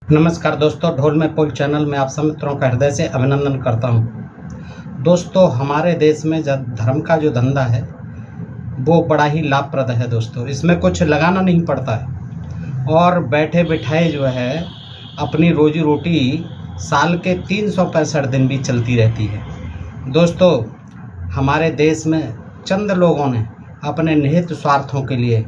नमस्कार दोस्तों, ढोल में पोल चैनल में आप सब मित्रों का हृदय से अभिनंदन करता हूं। दोस्तों, हमारे देश में धर्म का जो धंधा है वो बड़ा ही लाभप्रद है। दोस्तों, इसमें कुछ लगाना नहीं पड़ता है और बैठे बिठाए जो है अपनी रोजी रोटी साल के 365 दिन भी चलती रहती है। दोस्तों, हमारे देश में चंद लोगों ने अपने निहित स्वार्थों के लिए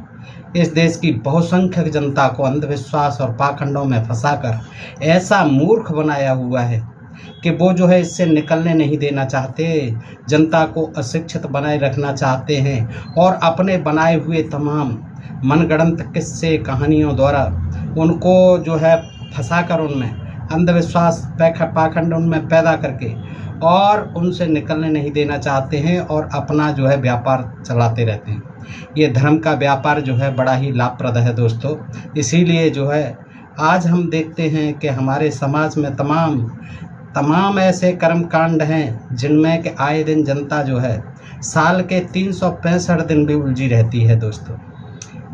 इस देश की बहुसंख्यक जनता को अंधविश्वास और पाखंडों में फंसाकर ऐसा मूर्ख बनाया हुआ है कि वो जो है इससे निकलने नहीं देना चाहते, जनता को अशिक्षित बनाए रखना चाहते हैं और अपने बनाए हुए तमाम मनगढ़ंत किस्से कहानियों द्वारा उनको जो है फंसाकर उनमें अंधविश्वास पाखंड उनमें पैदा करके और उनसे निकलने नहीं देना चाहते हैं और अपना जो है व्यापार चलाते रहते हैं। ये धर्म का व्यापार जो है बड़ा ही लाभप्रद है दोस्तों। इसीलिए जो है आज हम देखते हैं कि हमारे समाज में तमाम ऐसे कर्मकांड हैं जिनमें कि आए दिन जनता जो है साल के 365 दिन भी उलझी रहती है। दोस्तों,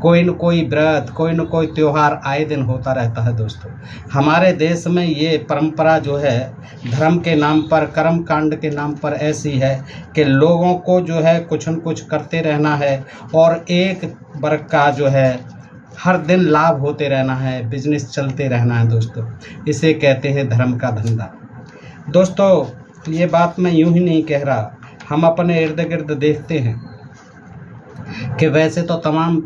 कोई न कोई व्रत, कोई न कोई त्यौहार आए दिन होता रहता है। दोस्तों, हमारे देश में ये परंपरा जो है धर्म के नाम पर, कर्म कांड के नाम पर ऐसी है कि लोगों को जो है कुछ न कुछ करते रहना है और एक वर्ग का जो है हर दिन लाभ होते रहना है, बिजनेस चलते रहना है। दोस्तों, इसे कहते हैं धर्म का धंधा। दोस्तों, ये बात मैं यूं ही नहीं कह रहा, हम अपने इर्द गिर्द देखते हैं कि वैसे तो तमाम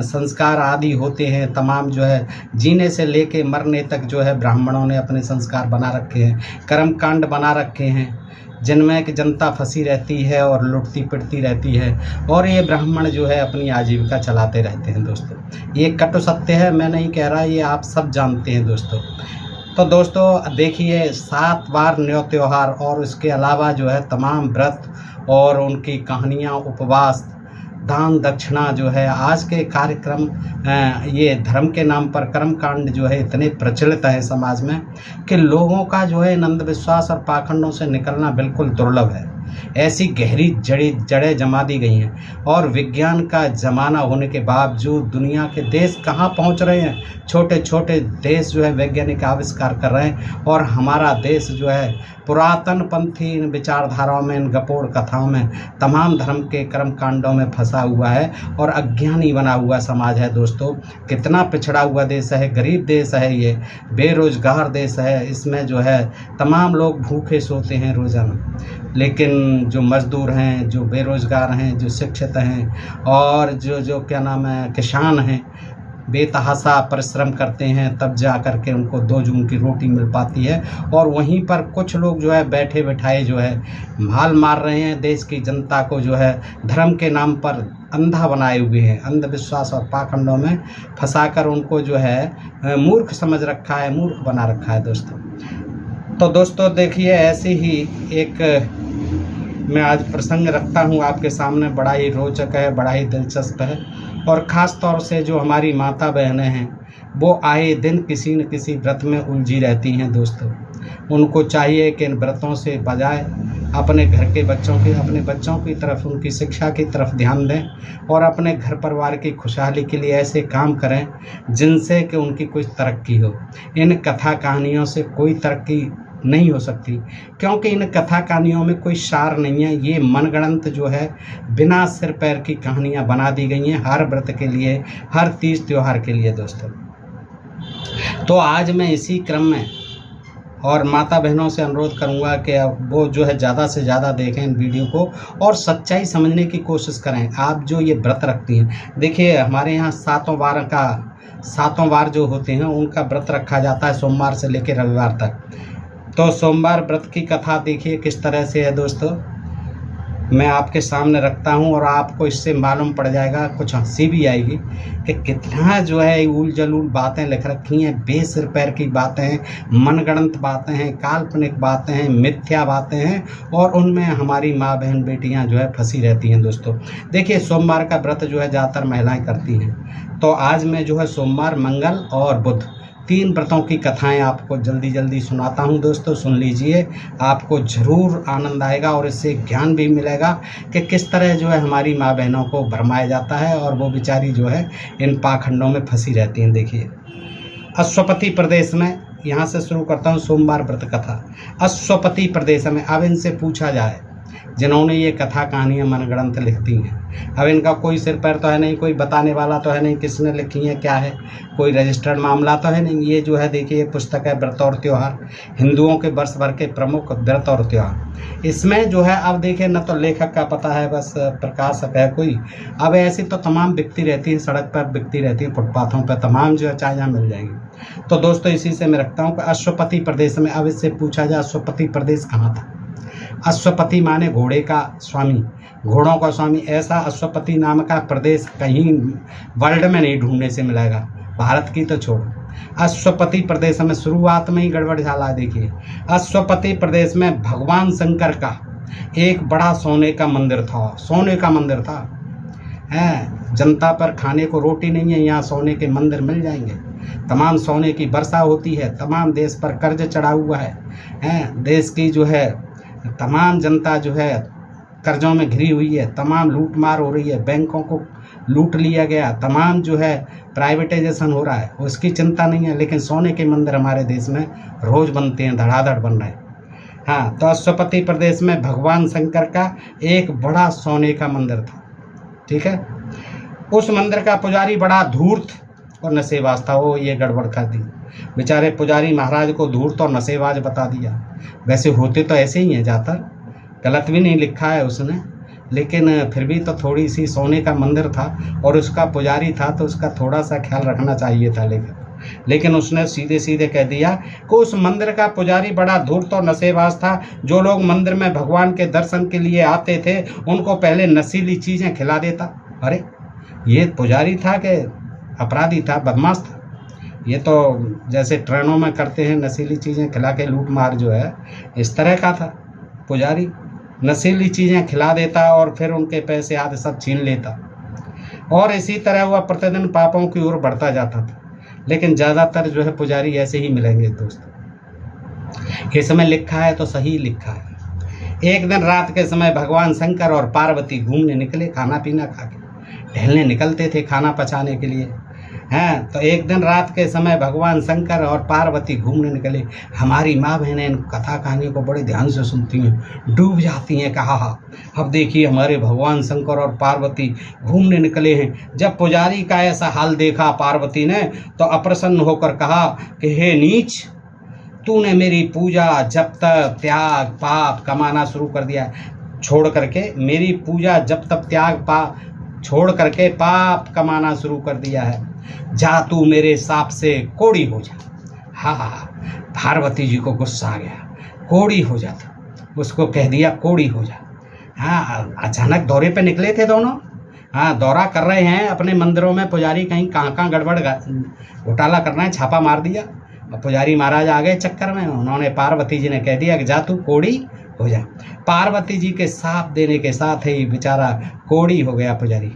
संस्कार आदि होते हैं, तमाम जो है जीने से लेके मरने तक जो है ब्राह्मणों ने अपने संस्कार बना रखे हैं, कर्म कांड बना रखे हैं जिनमें कि जनता फंसी रहती है और लुटती पिटती रहती है और ये ब्राह्मण जो है अपनी आजीविका चलाते रहते हैं। दोस्तों, ये कटु सत्य है, मैं नहीं कह रहा, ये आप सब जानते हैं। तो दोस्तों देखिए, 7 बार न्यौ त्यौहार और उसके अलावा जो है तमाम व्रत और उनकी कहानियाँ, उपवास, दान दक्षिणा जो है आज के कार्यक्रम, ये धर्म के नाम पर कर्मकांड जो है इतने प्रचलित है समाज में कि लोगों का जो है अंधविश्वास और पाखंडों से निकलना बिल्कुल दुर्लभ है। ऐसी गहरी जड़ें जमा दी गई हैं और विज्ञान का ज़माना होने के बावजूद दुनिया के देश कहाँ पहुँच रहे हैं। छोटे छोटे देश जो है वैज्ञानिक आविष्कार कर रहे हैं और हमारा देश जो है पुरातन पंथी इन विचारधाराओं में, इन गपोड़ कथाओं में, तमाम धर्म के कर्म कांडों में फंसा हुआ है और अज्ञानी बना हुआ समाज है। दोस्तों, कितना पिछड़ा हुआ देश है, गरीब देश है, ये बेरोजगार देश है। इसमें जो है तमाम लोग भूखे सोते हैं रोज़ाना, लेकिन जो मज़दूर हैं, जो बेरोज़गार हैं, जो शिक्षित हैं और जो क्या नाम है किसान हैं, बेतहासा परिश्रम करते हैं, तब जा कर के उनको 2 जून की रोटी मिल पाती है। और वहीं पर कुछ लोग जो है बैठे बिठाए जो है माल मार रहे हैं, देश की जनता को जो है धर्म के नाम पर अंधा बनाए हुए हैं, अंधविश्वास और पाखंडों में फंसाकर उनको जो है मूर्ख समझ रखा है, मूर्ख बना रखा है। दोस्तों देखिए, ऐसी ही एक मैं आज प्रसंग रखता हूँ आपके सामने, बड़ा ही रोचक है, बड़ा ही दिलचस्प है और ख़ास तौर से जो हमारी माता बहनें हैं वो आए दिन किसी न किसी व्रत में उलझी रहती हैं। दोस्तों, उनको चाहिए कि इन व्रतों से बजाय अपने घर के अपने बच्चों की तरफ, उनकी शिक्षा की तरफ ध्यान दें और अपने घर परिवार की खुशहाली के लिए ऐसे काम करें जिनसे कि उनकी कुछ तरक्की हो। इन कथा कहानियों से कोई तरक्की नहीं हो सकती, क्योंकि इन कथा कहानियों में कोई सार नहीं है। ये मनगढ़ंत जो है बिना सिर पैर की कहानियाँ बना दी गई हैं हर व्रत के लिए, हर तीज त्यौहार के लिए। दोस्तों, तो आज मैं इसी क्रम में और माता बहनों से अनुरोध करूंगा कि वो जो है ज़्यादा से ज़्यादा देखें इन वीडियो को और सच्चाई समझने की कोशिश करें। आप जो ये व्रत रखती हैं, देखिए हमारे यहाँ 7 वार जो होते हैं उनका व्रत रखा जाता है, सोमवार से लेकर रविवार तक। तो सोमवार व्रत की कथा देखिए किस तरह से है। दोस्तों, मैं आपके सामने रखता हूं और आपको इससे मालूम पड़ जाएगा, कुछ हंसी भी आएगी कि कितना जो है उल जलूल बातें लिख रखी हैं, बेसिर पैर की बातें हैं, मनगढ़ंत बातें हैं, काल्पनिक बातें हैं, मिथ्या बातें हैं और उनमें हमारी माँ बहन बेटियां जो है फंसी रहती हैं। दोस्तों देखिए, सोमवार का व्रत जो है ज़्यादातर महिलाएं करती हैं। तो आज मैं जो है सोमवार, मंगल और बुध 3 व्रतों की कथाएं आपको जल्दी सुनाता हूं। दोस्तों सुन लीजिए, आपको ज़रूर आनंद आएगा और इससे ज्ञान भी मिलेगा कि किस तरह जो है हमारी माँ बहनों को भरमाया जाता है और वो बेचारी जो है इन पाखंडों में फंसी रहती हैं। देखिए, अश्वपति प्रदेश में यहाँ से शुरू करता हूँ सोमवार व्रत कथा। अश्वपति प्रदेश में अब इनसे पूछा जाए, जिन्होंने ये कथा कहानियाँ मनगढ़ंत लिखती हैं, अब इनका कोई सिर पैर तो है नहीं, कोई बताने वाला तो है नहीं किसने लिखी है क्या है, कोई रजिस्टर्ड मामला तो है नहीं। ये जो है देखिए, ये पुस्तक है व्रत और त्यौहार, हिंदुओं के वर्ष भर के प्रमुख व्रत और त्यौहार। इसमें जो है अब देखिए, न तो लेखक का पता है, बस प्रकाशक है कोई। अब ऐसी तो तमाम बिकती रहती है, सड़क पर बिकती रहती है, फुटपाथों पर तमाम जो है चाहे यहाँ मिल जाएगी। तो दोस्तों इसी से मैं रखता हूँ कि अश्वपति प्रदेश में, अब इससे पूछा जाए अश्वपति प्रदेश कहाँ था। अश्वपति माने घोड़े का स्वामी, घोड़ों का स्वामी। ऐसा अश्वपति नाम का प्रदेश कहीं वर्ल्ड में नहीं ढूंढने से मिलेगा, भारत की तो छोड़ो। अश्वपति प्रदेश में शुरुआत में ही गड़बड़ झाला। देखिए, अश्वपति प्रदेश में भगवान शंकर का एक बड़ा सोने का मंदिर था, सोने का मंदिर था। है, जनता पर खाने को रोटी नहीं है, यहाँ सोने के मंदिर मिल जाएंगे, तमाम सोने की वर्षा होती है, तमाम देश पर कर्ज चढ़ा हुआ है, देश की जो है तमाम जनता जो है कर्जों में घिरी हुई है, तमाम लूट मार हो रही है, बैंकों को लूट लिया गया, तमाम जो है प्राइवेटाइजेशन हो रहा है, उसकी चिंता नहीं है। लेकिन सोने के मंदिर हमारे देश में रोज़ बनते हैं, धड़ाधड़ बन रहे हैं। हाँ, तो अश्वपति प्रदेश में भगवान शंकर का एक बड़ा सोने का मंदिर था। ठीक है, उस मंदिर का पुजारी बड़ा धूर्त और नशेबाज था। वो ये गड़बड़ कर दी, बेचारे पुजारी महाराज को धूर्त और नशेबाज बता दिया। वैसे होते तो ऐसे ही हैं ज़्यादातर, गलत भी नहीं लिखा है उसने, लेकिन फिर भी तो थोड़ी सी, सोने का मंदिर था और उसका पुजारी था तो उसका थोड़ा सा ख्याल रखना चाहिए था। लेकिन उसने सीधे सीधे कह दिया कि उस मंदिर का पुजारी बड़ा धूर्त और नशेबाज था। जो लोग मंदिर में भगवान के दर्शन के लिए आते थे उनको पहले नशीली चीज़ें खिला देता। अरे, ये पुजारी था कि अपराधी था, बदमाश था? ये तो जैसे ट्रेनों में करते हैं, नशीली चीज़ें खिला के लूट मार, जो है इस तरह का था पुजारी। नशीली चीज़ें खिला देता और फिर उनके पैसे आदि सब छीन लेता, और इसी तरह वह प्रतिदिन पापों की ओर बढ़ता जाता था। लेकिन ज़्यादातर जो है पुजारी ऐसे ही मिलेंगे दोस्तों। इसमें लिखा है तो सही लिखा है। एक दिन रात के समय भगवान शंकर और पार्वती घूमने निकले, खाना पीना खा के टहलने निकलते थे खाना पचाने के लिए। हैं, तो एक दिन रात के समय भगवान शंकर और पार्वती घूमने निकले। हमारी माँ बहनें इन कथा कहानियों को बड़े ध्यान से सुनती हैं, डूब जाती हैं। कहा, अब देखिए हमारे भगवान शंकर और पार्वती घूमने निकले हैं। जब पुजारी का ऐसा हाल देखा पार्वती ने तो अप्रसन्न होकर कहा कि हे नीच, तूने मेरी पूजा जप तप त्याग पाप कमाना शुरू कर दिया, छोड़ करके मेरी पूजा जप तप त्याग पाप छोड़ करके पाप कमाना शुरू कर दिया है। जा तू मेरे साप से कोड़ी हो जा। हाँ, पार्वती जी को गुस्सा आ गया, कोड़ी हो जाता, उसको कह दिया कोड़ी हो जा। हाँ, अचानक दौरे पे निकले थे दोनों। हाँ, दौरा कर रहे हैं अपने मंदिरों में, पुजारी कहीं कहाँ गड़बड़ घोटाला करना है, छापा मार दिया। पुजारी महाराज आ गए चक्कर में, उन्होंने पार्वती जी ने कह दिया कि जा तू कोड़ी हो जा। पार्वती जी के साथ देने के साथ ही बेचारा कोड़ी हो गया पुजारी।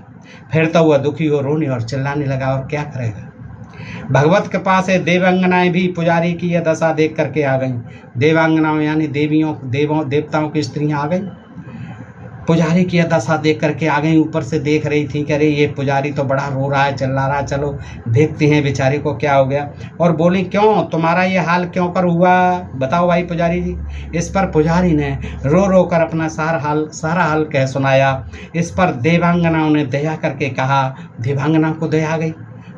फिर तो वह दुखी हो रोने और चिल्लाने लगा, और क्या करेगा। भगवत कृपा से देवांगनाएं भी पुजारी की यह दशा देख करके आ गईं। देवांगनाओं यानी देवताओं की स्त्रियां आ गईं, पुजारी की यह दशा देख करके आ गई। ऊपर से देख रही थी कि अरे ये पुजारी तो बड़ा रो रहा है, चिल्ला रहा है, चलो देखते हैं बेचारे को क्या हो गया। और बोली, क्यों, तुम्हारा ये हाल क्यों कर हुआ, बताओ भाई पुजारी जी। इस पर पुजारी ने रो रो कर अपना सारा हाल कह सुनाया। इस पर देवांगनाओं ने दया करके कहा, देवांगना को दया आ गई,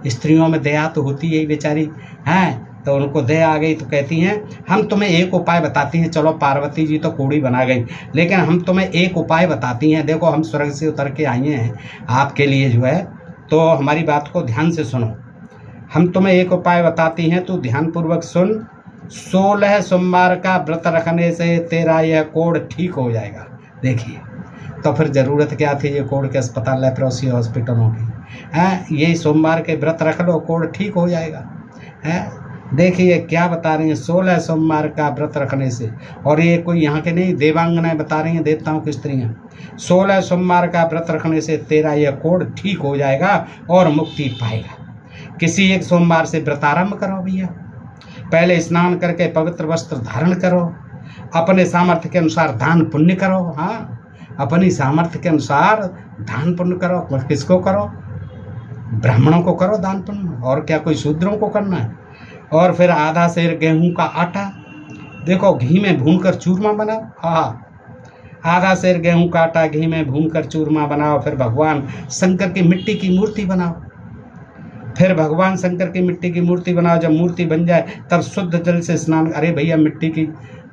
स्त्रियों में दया तो होती है बेचारी हैं, तो उनको दया आ गई तो कहती हैं, हम तुम्हें एक उपाय बताती हैं। चलो, पार्वती जी तो कोड़ी बना गई, लेकिन हम तुम्हें एक उपाय बताती हैं। देखो, हम स्वर्ग से उतर के आई हैं आपके लिए जो है, तो हमारी बात को ध्यान से सुनो। हम तुम्हें एक उपाय बताती हैं, तो ध्यानपूर्वक सुन। 16 सोमवार का व्रत रखने से तेरा यह कोढ़ ठीक हो जाएगा। देखिए, तो फिर ज़रूरत क्या थी ये कोढ़ के अस्पताल, लेप्रोसी हॉस्पिटलों की। हैं, यही सोमवार के व्रत रख लो, कोढ़ ठीक हो जाएगा। हैं, देखिए क्या बता रही हैं, 16 सोमवार का व्रत रखने से। और ये कोई यहाँ के नहीं, देवांगनाएं बता रही हैं, देवताओं की स्त्रियाँ। 16 सोमवार का व्रत रखने से तेरा यह कोढ़ ठीक हो जाएगा और मुक्ति पाएगा। किसी एक सोमवार से व्रत आरंभ करो भैया। पहले स्नान करके पवित्र वस्त्र धारण करो, अपने सामर्थ्य के अनुसार दान पुण्य करो। हाँ, अपनी सामर्थ्य के अनुसार दान पुण्य करो। किसको करो, ब्राह्मणों को करो दान पुण्य, और क्या कोई शूद्रों को करना है। और फिर आधा सेर गेहूं का आटा, देखो घी में भूनकर चूरमा बनाओ। हाँ, आधा सेर गेहूं का आटा घी में भूनकर चूरमा बनाओ। फिर भगवान शंकर की मिट्टी की मूर्ति बनाओ। फिर भगवान शंकर की मिट्टी की मूर्ति बनाओ। जब मूर्ति बन जाए तब शुद्ध जल से स्नान। अरे भैया, मिट्टी की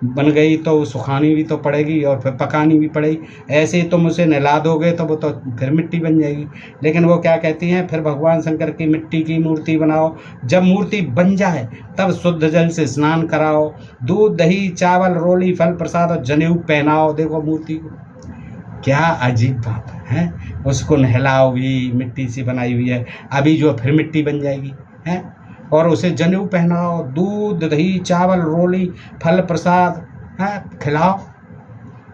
बन गई तो सुखानी भी तो पड़ेगी और फिर पकानी भी पड़ेगी। ऐसे ही तुम उसे नहला दोगे तो वो तो फिर मिट्टी बन जाएगी। लेकिन वो क्या कहती हैं, फिर भगवान शंकर की मिट्टी की मूर्ति बनाओ। जब मूर्ति बन जाए तब शुद्ध जल से स्नान कराओ। दूध दही चावल रोली फल प्रसाद और जनेऊ पहनाओ। देखो मूर्ति को, क्या अजीब बात है। उसको नहलाओ भी, मिट्टी से बनाई हुई है, अभी जो फिर मिट्टी बन जाएगी है। और उसे जनेऊ पहनाओ, दूध दही चावल रोली फल प्रसाद खिलाओ।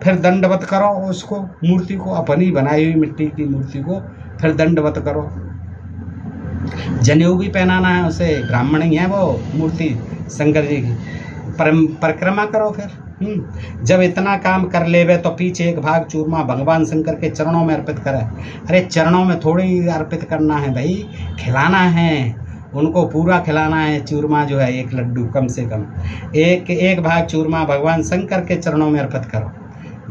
फिर दंडवत करो उसको, मूर्ति को, अपनी बनाई हुई मिट्टी की मूर्ति को फिर दंडवत करो। जनेऊ भी पहनाना है उसे, ब्राह्मण ही है वो मूर्ति शंकर जी की। परिक्रमा करो फिर। जब इतना काम कर लेवे तो पीछे एक भाग चूरमा भगवान शंकर के चरणों में अर्पित करे। अरे चरणों में थोड़ी अर्पित करना है भाई, खिलाना है उनको, पूरा खिलाना है। चूरमा जो है, एक लड्डू कम से कम, एक भाग चूरमा भगवान शंकर के चरणों में अर्पित करो।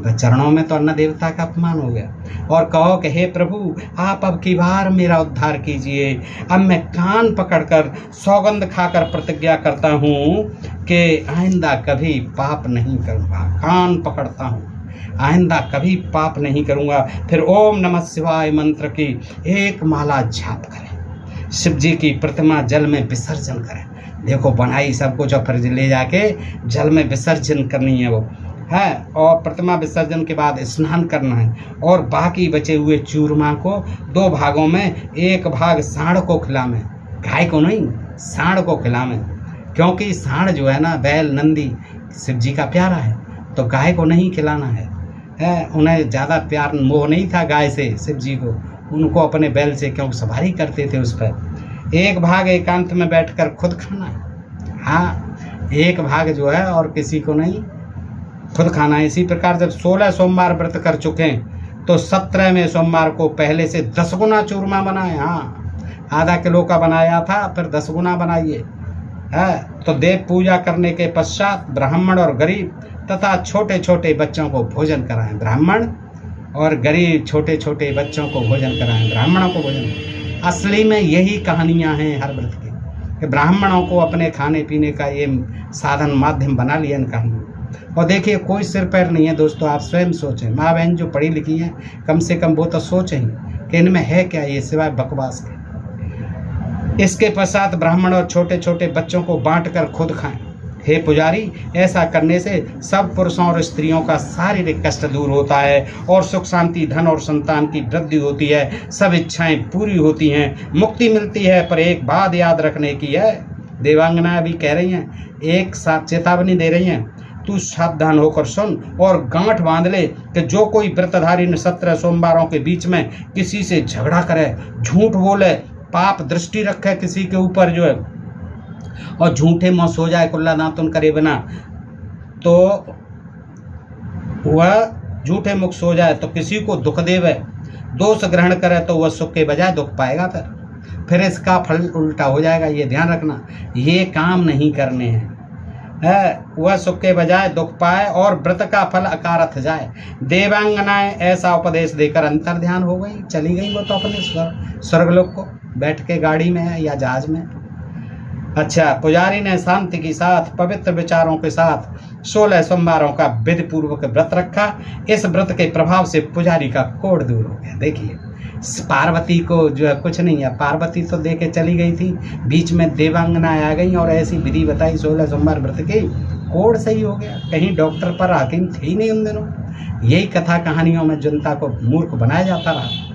चरणों में तो अन्न देवता का अपमान हो गया। और कहो कि हे प्रभु, आप अब की बार मेरा उद्धार कीजिए। अब मैं कान पकड़कर सौगंध खाकर प्रतिज्ञा करता हूँ कि आइंदा कभी पाप नहीं करूँगा। कान पकड़ता हूँ, आइंदा कभी पाप नहीं करूँगा। फिर ओम नमः शिवाय मंत्र की एक माला जाप करें, शिव जी की प्रतिमा जल में विसर्जन करें। देखो बनाई सब कुछ, और फिर ले जाके जल में विसर्जन करनी है वो है। और प्रतिमा विसर्जन के बाद स्नान करना है। और बाकी बचे हुए चूरमा को 2 भागों में, एक भाग सांड को खिलावें, गाय को नहीं, सांड को खिलावें। क्योंकि सांड जो है ना, बैल नंदी शिव जी का प्यारा है, तो गाय को नहीं खिलाना है। उन्हें ज़्यादा प्यार मोह नहीं था गाय से शिव जी को, उनको अपने बैल से, क्योंकि सवारी करते थे उस पर। एक भाग एकांत में बैठकर खुद खाना है। हाँ, एक भाग जो है और किसी को नहीं, खुद खाना है। इसी प्रकार जब 16 सोमवार व्रत कर चुके हैं तो 17वें सोमवार को पहले से 10 गुना चूरमा बनाए। हाँ, आधा किलो का बनाया था, फिर 10 गुना बनाइए। है तो देव पूजा करने के पश्चात ब्राह्मण और गरीब तथा छोटे छोटे बच्चों को भोजन कराएं। ब्राह्मण और गरीब छोटे छोटे बच्चों को भोजन कराएं, ब्राह्मणों को भोजन। असली में यही कहानियाँ हैं हर व्रत की, कि ब्राह्मणों को अपने खाने पीने का ये साधन माध्यम बना लिया इन कहानियों। और देखिए, कोई सिर पैर नहीं है दोस्तों, आप स्वयं सोचें। माँ बहन जो पढ़ी लिखी हैं कम से कम वो तो सोचें कि इनमें है क्या ये सिवाय बकवास के। इसके पश्चात ब्राह्मण और छोटे छोटे बच्चों को बांटकर खुद खाएं। हे पुजारी, ऐसा करने से सब पुरुषों और स्त्रियों का शारीरिक कष्ट दूर होता है और सुख शांति धन और संतान की वृद्धि होती है, सब इच्छाएं पूरी होती हैं, मुक्ति मिलती है। पर एक बात याद रखने की है, देवांगना अभी कह रही हैं, एक साथ चेतावनी दे रही हैं, तू सावधान होकर सुन और गांठ बांध ले कि जो कोई व्रतधारी 17 सोमवारों के बीच में किसी से झगड़ा करे, झूठ बोले, पाप दृष्टि रखे किसी के ऊपर जो है, और झूठे मुँह सो जाए, कुल्ला नातुन करे बिना, तो वह झूठे मुख सो जाए तो किसी को दुख देवे, दोष ग्रहण करे तो वह सुख के बजाय दुख पाएगा। फिर इसका फल उल्टा हो जाएगा। ये ध्यान रखना, ये काम नहीं करने हैं। वह सुख के बजाय दुख पाए और व्रत का फल अकारथ जाए। देवांगनाएं ऐसा उपदेश देकर अंतर ध्यान हो गई, चली गई वो तो अपने स्वर्गलोक को, बैठ के गाड़ी में है या जहाज में। अच्छा, पुजारी ने शांति के साथ पवित्र विचारों के साथ 16 सोमवारों का विधि पूर्वक व्रत रखा। इस व्रत के प्रभाव से पुजारी का कोढ़ दूर हो गया। देखिए, पार्वती को जो है कुछ नहीं है, पार्वती तो दे के चली गई थी, बीच में देवांगना आ गई और ऐसी विधि बताई 16 सोमवार व्रत की, कोढ़ सही हो गया। कहीं डॉक्टर पर हाकिम थे ही नहीं उन दिनों। यही कथा कहानियों में जनता को मूर्ख बनाया जाता रहा।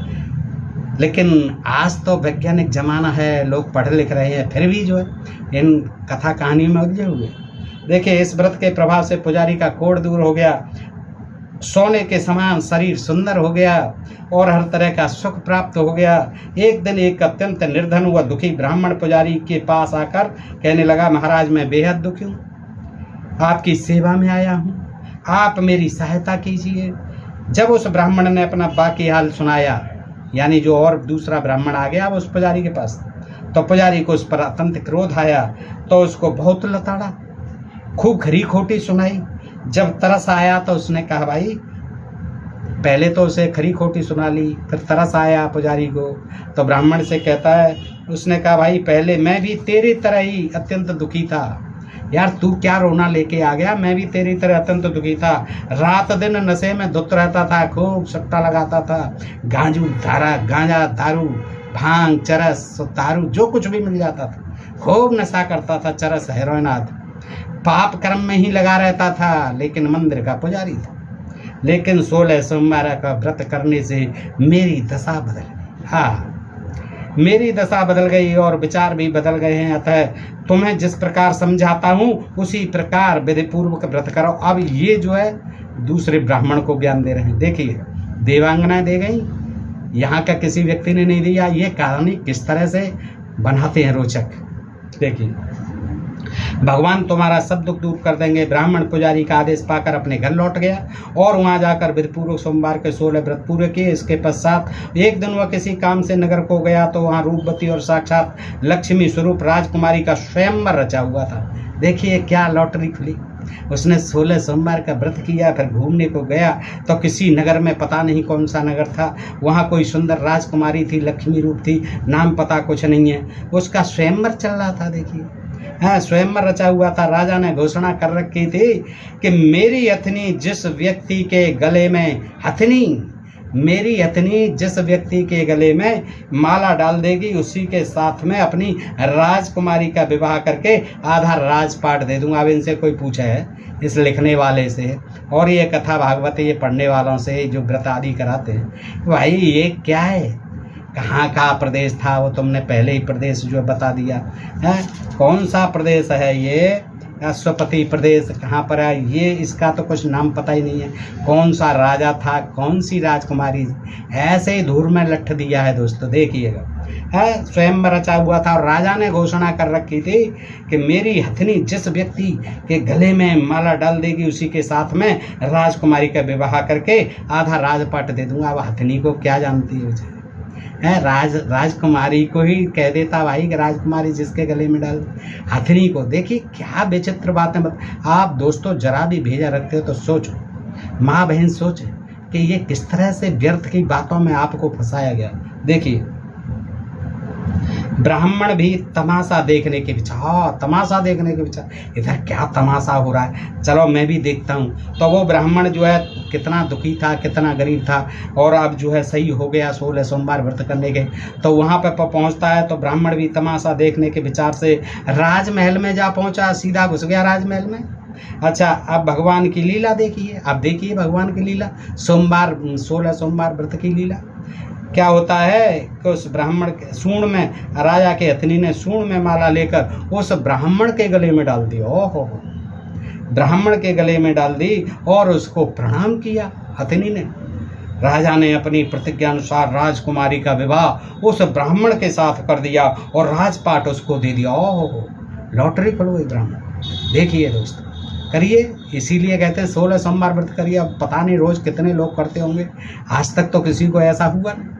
लेकिन आज तो वैज्ञानिक ज़माना है, लोग पढ़ लिख रहे हैं, फिर भी जो है इन कथा कहानियों में उलझे हुए। देखिए, इस व्रत के प्रभाव से पुजारी का कोढ़ दूर हो गया, सोने के समान शरीर सुंदर हो गया और हर तरह का सुख प्राप्त हो गया। एक दिन एक अत्यंत निर्धन हुआ दुखी ब्राह्मण पुजारी के पास आकर कहने लगा, महाराज मैं बेहद दुखी हूँ, आपकी सेवा में आया हूँ, आप मेरी सहायता कीजिए। जब उस ब्राह्मण ने अपना बाकी हाल सुनाया, यानी जो और दूसरा ब्राह्मण आ गया उस पुजारी के पास, तो पुजारी को उस पर अत्यंत क्रोध आया, तो उसको बहुत लताड़ा, खूब खरी खोटी सुनाई। जब तरस आया तो उसने कहा भाई, पहले तो उसे खरी खोटी सुना ली, फिर तरस आया पुजारी को, तो ब्राह्मण से कहता है, उसने कहा भाई पहले मैं भी तेरी तरह ही अत्यंत दुखी था यार, तू क्या रोना लेके आ गया, मैं भी तेरी तरह अत्यंत दुखी था। रात दिन नशे में धुत रहता था, खूब सट्टा लगाता था, गांजा दारू भांग चरस दारू जो कुछ भी मिल जाता था, खूब नशा करता था, चरस हेरोइन आदि, पाप कर्म में ही लगा रहता था, लेकिन मंदिर का पुजारी था। लेकिन 16 सोमवार का व्रत करने से मेरी दशा बदल गई। हाँ, मेरी दशा बदल गई और विचार भी बदल गए हैं। अतः तुम्हें जिस प्रकार समझाता हूँ उसी प्रकार विधि पूर्वक व्रत करो। अब ये जो है दूसरे ब्राह्मण को ज्ञान दे रहे हैं। देखिए, देवांगना दे गई, यहाँ का किसी व्यक्ति ने नहीं दिया। ये कहानी किस तरह से बनाते हैं रोचक। देखिए, भगवान तुम्हारा सब दुख दूर कर देंगे। ब्राह्मण पुजारी का आदेश पाकर अपने घर लौट गया और वहां जाकर विधिपूर्वक सोमवार के 16 व्रत पूरे किए। इसके पश्चात एक दिन वह किसी काम से नगर को गया तो वहां रूपवती और साक्षात लक्ष्मी स्वरूप राजकुमारी का स्वयंवर रचा हुआ था। देखिए क्या लॉटरी खुली। उसने 16 सोमवार का व्रत किया, फिर घूमने को गया तो किसी नगर में, पता नहीं कौन सा नगर था, वहाँ कोई सुंदर राजकुमारी थी, लक्ष्मी रूप थी, नाम पता कुछ नहीं है, उसका स्वयंवर चल रहा था। देखिए, हाँ, स्वयंवर रचा हुआ था। राजा ने घोषणा कर रखी थी कि मेरी हथनी जिस व्यक्ति के गले में मेरी हथनी जिस व्यक्ति के गले में माला डाल देगी उसी के साथ में अपनी राजकुमारी का विवाह करके आधा राजपाट दे दूंगा। अब इनसे कोई पूछा है, इस लिखने वाले से और ये कथा भागवत ये पढ़ने वालों से जो व्रत आदि कराते हैं, भाई ये क्या है, कहाँ का प्रदेश था वो तुमने पहले ही प्रदेश जो बता दिया है। कौन सा प्रदेश है ये, अश्वपति प्रदेश कहाँ पर है ये, इसका तो कुछ नाम पता ही नहीं है। कौन सा राजा था, कौन सी राजकुमारी, ऐसे ही धूर में लठ दिया है दोस्तों। देखिएगा, है स्वयं रचा हुआ था और राजा ने घोषणा कर रखी थी कि मेरी हथनी जिस व्यक्ति के गले में माला डाल देगी उसी के साथ में राजकुमारी का विवाह करके आधा राजपाट दे दूंगा। अब हथनी को क्या जानती है, राजकुमारी को ही कह देता भाई कि राजकुमारी जिसके गले में डाल, हथनी को। देखिए क्या विचित्र बातें आप दोस्तों जरा भी भेजा रखते हो तो सोचो, माँ बहन सोचे कि ये किस तरह से व्यर्थ की बातों में आपको फंसाया गया। देखिए, ब्राह्मण भी तमाशा देखने के विचार, तमाशा देखने के विचार, इधर क्या तमाशा हो रहा है, चलो मैं भी देखता हूँ। तो वो ब्राह्मण जो है कितना दुखी था, कितना गरीब था, और अब जो है सही हो गया 16 सोमवार व्रत करने के। तो वहाँ पर पहुँचता है तो ब्राह्मण भी तमाशा देखने के विचार से राजमहल में जा पहुँचा, सीधा घुस गया राजमहल में। अच्छा, अब भगवान की लीला देखिए, अब देखिए भगवान की लीला, 16 सोमवार व्रत की लीला। क्या होता है कि उस ब्राह्मण के सूंड में, राजा के हथनी ने सूंड में माला लेकर उस ब्राह्मण के गले में डाल दी। ओहो, ब्राह्मण के गले में डाल दी और उसको प्रणाम किया हथनी ने। राजा ने अपनी प्रतिज्ञा अनुसार राजकुमारी का विवाह उस ब्राह्मण के साथ कर दिया और राजपाट उसको दे दिया। ओहो, लॉटरी खुल गई ब्राह्मण। देखिए दोस्तों, करिए, इसीलिए कहते हैं 16 सोमवार व्रत करिए। अब पता नहीं रोज कितने लोग करते होंगे, आज तक तो किसी को ऐसा हुआ नहीं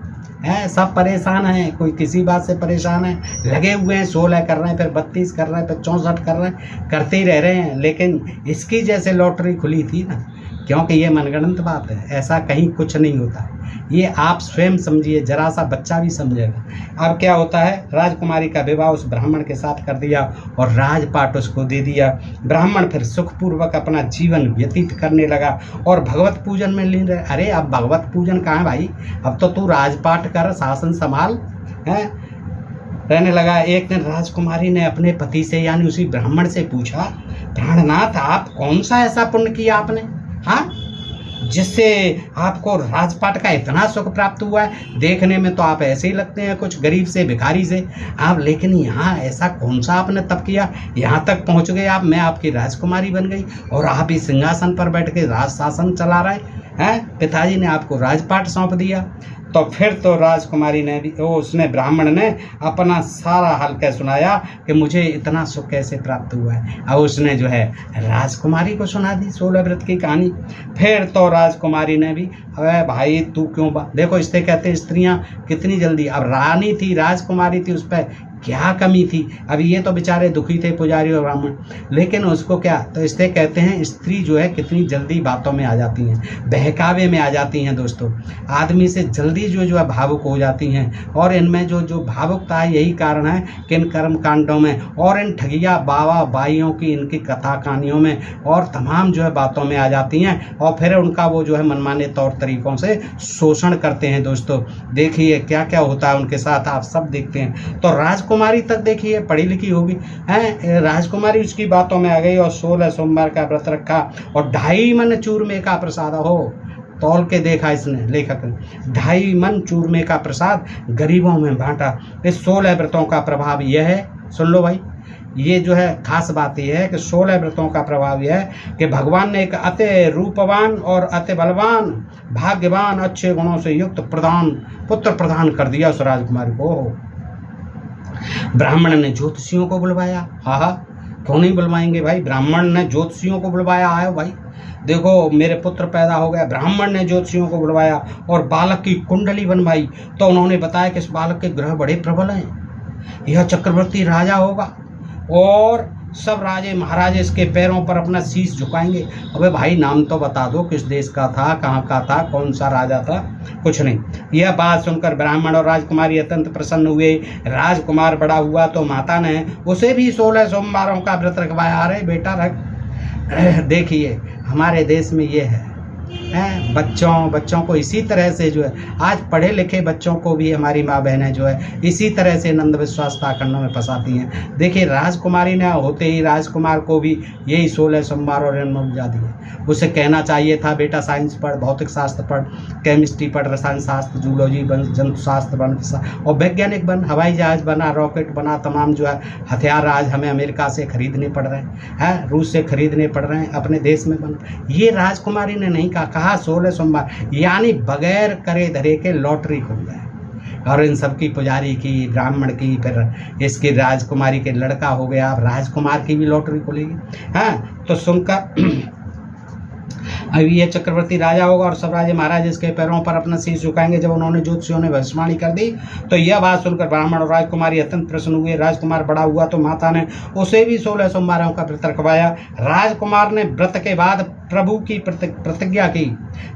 है। सब परेशान हैं, कोई किसी बात से परेशान है, लगे हुए हैं, 16 कर रहे हैं, फिर 32 कर रहे हैं, फिर 64 कर रहे हैं, करते ही रह रहे हैं। लेकिन इसकी जैसे लॉटरी खुली थी ना, क्योंकि ये मनगढ़ंत बात है, ऐसा कहीं कुछ नहीं होता। ये आप स्वयं समझिए, जरा सा बच्चा भी समझेगा। अब क्या होता है, राजकुमारी का विवाह उस ब्राह्मण के साथ कर दिया और राजपाट उसको दे दिया। ब्राह्मण फिर सुखपूर्वक अपना जीवन व्यतीत करने लगा और भगवत पूजन में लीन रहे। अरे अब भगवत पूजन कहाँ है भाई, अब तो तू राजपाट कर, शासन संभाल है रहने लगा। एक दिन राजकुमारी ने अपने पति से यानी उसी ब्राह्मण से पूछा, प्राणनाथ आप कौन सा ऐसा पुण्य किया आपने, हाँ, जिससे आपको राजपाट का इतना सुख प्राप्त हुआ है। देखने में तो आप ऐसे ही लगते हैं कुछ गरीब से, भिखारी से आप, लेकिन यहाँ ऐसा कौन सा आपने तप किया, यहाँ तक पहुँच गए आप, मैं आपकी राजकुमारी बन गई और आप इस सिंहासन पर बैठ के राज शासन चला रहे हैं, पिताजी ने आपको राजपाट सौंप दिया। तो फिर तो राजकुमारी ने भी, उसने ब्राह्मण ने अपना सारा हाल कह सुनाया कि मुझे इतना सुख कैसे प्राप्त हुआ है। अब उसने जो है राजकुमारी को सुना दी 16 व्रत की कहानी। फिर तो राजकुमारी ने भी, अरे भाई तू क्यों देखो इससे कहते हैं स्त्रियां कितनी जल्दी, अब रानी थी, राजकुमारी थी, उस पर क्या कमी थी। अब ये तो बेचारे दुखी थे पुजारी और ब्राह्मण, लेकिन उसको क्या, तो इससे कहते हैं स्त्री जो है कितनी जल्दी बातों में आ जाती हैं, बहकावे में आ जाती हैं दोस्तों, आदमी से जल्दी जो है भावुक हो जाती हैं। और इनमें जो भावुकता है यही कारण है कि इन कर्म कांडों में और इन ठगिया बाबा बाइयों की इनकी कथा कहानियों में और तमाम जो है बातों में आ जाती हैं, और फिर उनका वो जो है मनमाने तौर तरीकों से शोषण करते हैं दोस्तों। देखिए क्या क्या होता है उनके साथ, आप सब देखते हैं। तो राजकुमारी तक देखिए पढ़ी लिखी होगी हैं, राजकुमारी उसकी बातों में आ गई और 16 सोमवार का व्रत रखा और 2.5 मन चूरमे का प्रसाद, हो तौल के देखा इसने लेखक ने, 2.5 मन चूरमे का प्रसाद गरीबों में बांटा। इस 16 व्रतों का प्रभाव यह है, सुन लो भाई, ये जो है खास बात यह है कि 16 व्रतों का प्रभाव यह है कि भगवान ने एक अति रूपवान और अति बलवान भाग्यवान अच्छे गुणों से युक्त पुत्र प्रदान कर दिया उस राजकुमारी को। ब्राह्मण ने ज्योतिषियों को बुलवाया, हाँ क्यों नहीं बुलवाएंगे भाई, ब्राह्मण ने ज्योतिषियों को बुलवाया, आयो भाई देखो मेरे पुत्र पैदा हो गया। ब्राह्मण ने ज्योतिषियों को बुलवाया और बालक की कुंडली बनवाई, तो उन्होंने बताया कि इस बालक के ग्रह बड़े प्रबल हैं, यह चक्रवर्ती राजा होगा और सब राजे महाराजे इसके पैरों पर अपना शीश झुकाएंगे। अबे भाई नाम तो बता दो, किस देश का था, कहाँ का था, कौन सा राजा था, कुछ नहीं। यह बात सुनकर ब्राह्मण और राजकुमारी अत्यंत प्रसन्न हुए। राजकुमार बड़ा हुआ तो माता ने उसे भी 16 सोमवारों का व्रत रखवाया। अरे बेटा रख। देखिए हमारे देश में ये है बच्चों को इसी तरह से जो है, आज पढ़े लिखे बच्चों को भी हमारी माँ बहनें जो है इसी तरह से नंद विश्वास ताकंडों में फंसाती हैं। देखिए राजकुमारी ने होते ही राजकुमार को भी यही 16 सोमवार और जन्म बुझा दिए। उसे कहना चाहिए था बेटा साइंस पढ़, भौतिक शास्त्र पढ़, केमिस्ट्री पढ़, रसायन शास्त्र, जूलॉजी बन, जंतु शास्त्र बन और वैज्ञानिक बन, हवाई जहाज बना, रॉकेट बना, तमाम जो है हथियार आज हमें अमेरिका से खरीदने पड़ रहे हैं, रूस से खरीदने पड़ रहे हैं, अपने देश में बन। ये राजकुमारी ने नहीं कहा 16 सोमवार, यानी बगैर करे धरे के लॉटरी खुल जाए। और इन सब की पुजारी की, ब्राह्मण की, फिर इसकी राजकुमारी के लड़का हो गया, अब राजकुमार की भी लॉटरी खुलेगी। हाँ तो सुनकर अभी ये चक्रवर्ती राजा होगा और सब राजे महाराज इसके पैरों पर अपना शीश झुकाएंगे। जब उन्होंने ज्योतिषियों ने भविष्यवाणी कर दी तो यह बात सुनकर ब्राह्मण और राजकुमारी अत्यंत प्रसन्न हुए। राजकुमार बड़ा हुआ तो माता ने उसे भी 16 सोमवारों का व्रत रखवाया। राजकुमार ने व्रत के बाद प्रभु की प्रतिज्ञा की।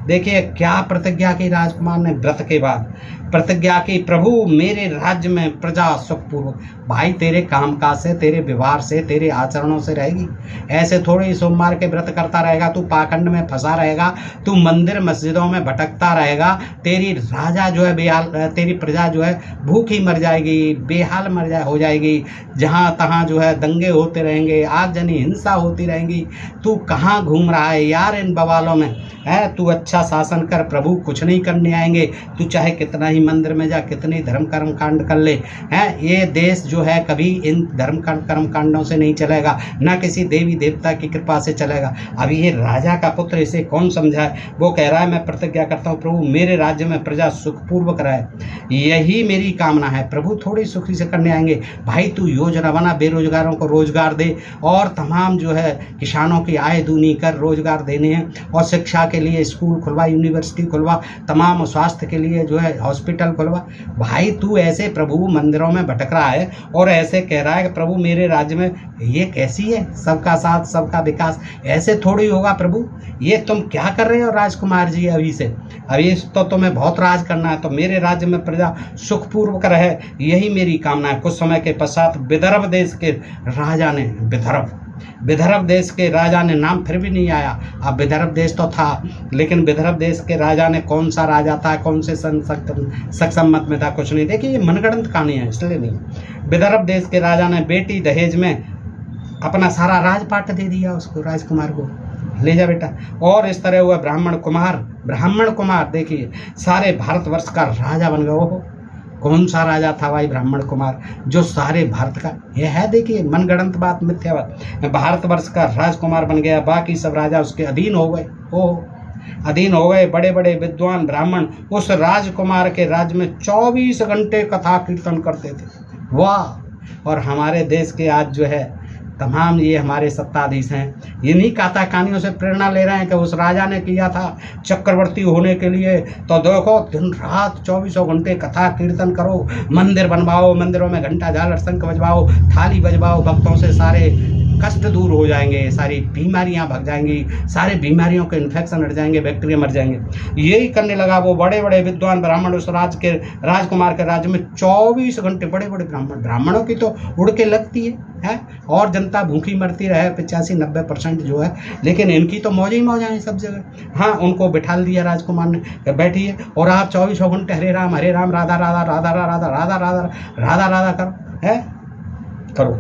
देखिए क्या प्रतिज्ञा की राजकुमार ने व्रत के बाद, प्रतिज्ञा की, प्रभु मेरे राज्य में प्रजा सुखपूर्वक। भाई तेरे कामकाज से, तेरे व्यवहार से, तेरे आचरणों से रहेगी, ऐसे थोड़े सोमवार के व्रत करता रहेगा, तू पाखंड में फंसा रहेगा, तू मंदिर मस्जिदों में भटकता रहेगा, तेरी राजा जो है बेहाल, तेरी प्रजा जो है भूखी मर जाएगी, बेहाल हो जाएगी, जहाँ तहाँ जो है दंगे होते रहेंगे, आगजनी हिंसा होती रहेंगी। तू कहाँ घूम रहा है यार इन बवालों में, है तू अच्छा शासन कर, प्रभु कुछ नहीं करने आएंगे। तू चाहे कितना ही मंदिर में जा, कितनी धर्म कर्म कांड कर ले, हैं ये देश जो है कभी इन धर्म कर्म कांडों से नहीं चलेगा, ना किसी देवी देवता की कृपा से चलेगा। अब ये राजा का पुत्र, इसे कौन समझाए? वो कह रहा है मैं प्रतिज्ञा करता हूँ प्रभु मेरे राज्य में प्रजा सुखपूर्वक रहे, यही मेरी कामना है। प्रभु थोड़ी सुखी से करने आएंगे। भाई तू योजना बना, बेरोजगारों को रोजगार दे और तमाम जो है किसानों की आय दूनी कर, रोजगार देने हैं, और शिक्षा के लिए स्कूल खुलवा, यूनिवर्सिटी खुलवा, तमाम स्वास्थ्य के लिए जो है हॉस्पिटल खुलवा। भाई तू ऐसे प्रभु मंदिरों में भटक रहा है और ऐसे कह रहा है कि प्रभु मेरे राज्य में, ये कैसी है सबका साथ सबका विकास? ऐसे थोड़ी होगा प्रभु, ये तुम क्या कर रहे हो राजकुमार जी? अभी तो तुम्हें बहुत राज करना है, तो मेरे राज्य में प्रजा सुखपूर्वक रहे, यही मेरी कामना है। कुछ समय के पश्चात विदर्भ देश के राजा ने, विदर्भ देश के राजा ने, नाम फिर भी नहीं आया, अब विदर्भ देश तो था, लेकिन विदर्भ देश के राजा ने, कौन सा राजा था, कौन से संसम्मत में था, कुछ नहीं। देखिए ये मनगढ़ंत कहानी है, इसलिए नहीं। विदर्भ देश के राजा ने बेटी दहेज में अपना सारा राजपाट दे दिया उसको, राजकुमार को, ले जा बेटा। और इस तरह हुआ ब्राह्मण कुमार देखिए सारे भारतवर्ष का राजा बन गया। वो कौन सा राजा था भाई ब्राह्मण कुमार, जो सारे भारत का, यह है देखिए मनगढ़ंत बात, मिथ्या बात। भारतवर्ष का राजकुमार बन गया, बाकी सब राजा उसके अधीन हो गए। अधीन हो गए। बड़े बड़े विद्वान ब्राह्मण उस राजकुमार के राज्य में 24 घंटे कथा कीर्तन करते थे। वाह! और हमारे देश के आज जो है तमाम ये हमारे सत्ताधीश हैं, इन्हीं कथा कहानियों से प्रेरणा ले रहे हैं कि उस राजा ने किया था चक्रवर्ती होने के लिए, तो देखो दिन रात 24 घंटे कथा कीर्तन करो, मंदिर बनवाओ, मंदिरों में घंटा झालर शंख बजवाओ, थाली बजवाओ, भक्तों से सारे कष्ट दूर हो जाएंगे, सारी बीमारियां भग जाएंगी, सारे बीमारियों के इन्फेक्शन हट जाएंगे, बैक्टीरिया मर जाएंगे। यही करने लगा वो बड़े बड़े विद्वान ब्राह्मण उस राजकुमार के राज्य में 24 घंटे बड़े बड़े ब्राह्मणों की तो उड़ के लगती है और जनता भूखी मरती रहे 85-90% जो है, लेकिन इनकी तो मौज ही मौज है सब जगह। हाँ, उनको बिठा दिया राजकुमार ने, बैठिए और आप 24 घंटे हरे राम राधा राधा राधा राधा राधा राधा राधा राधा करो, है करो।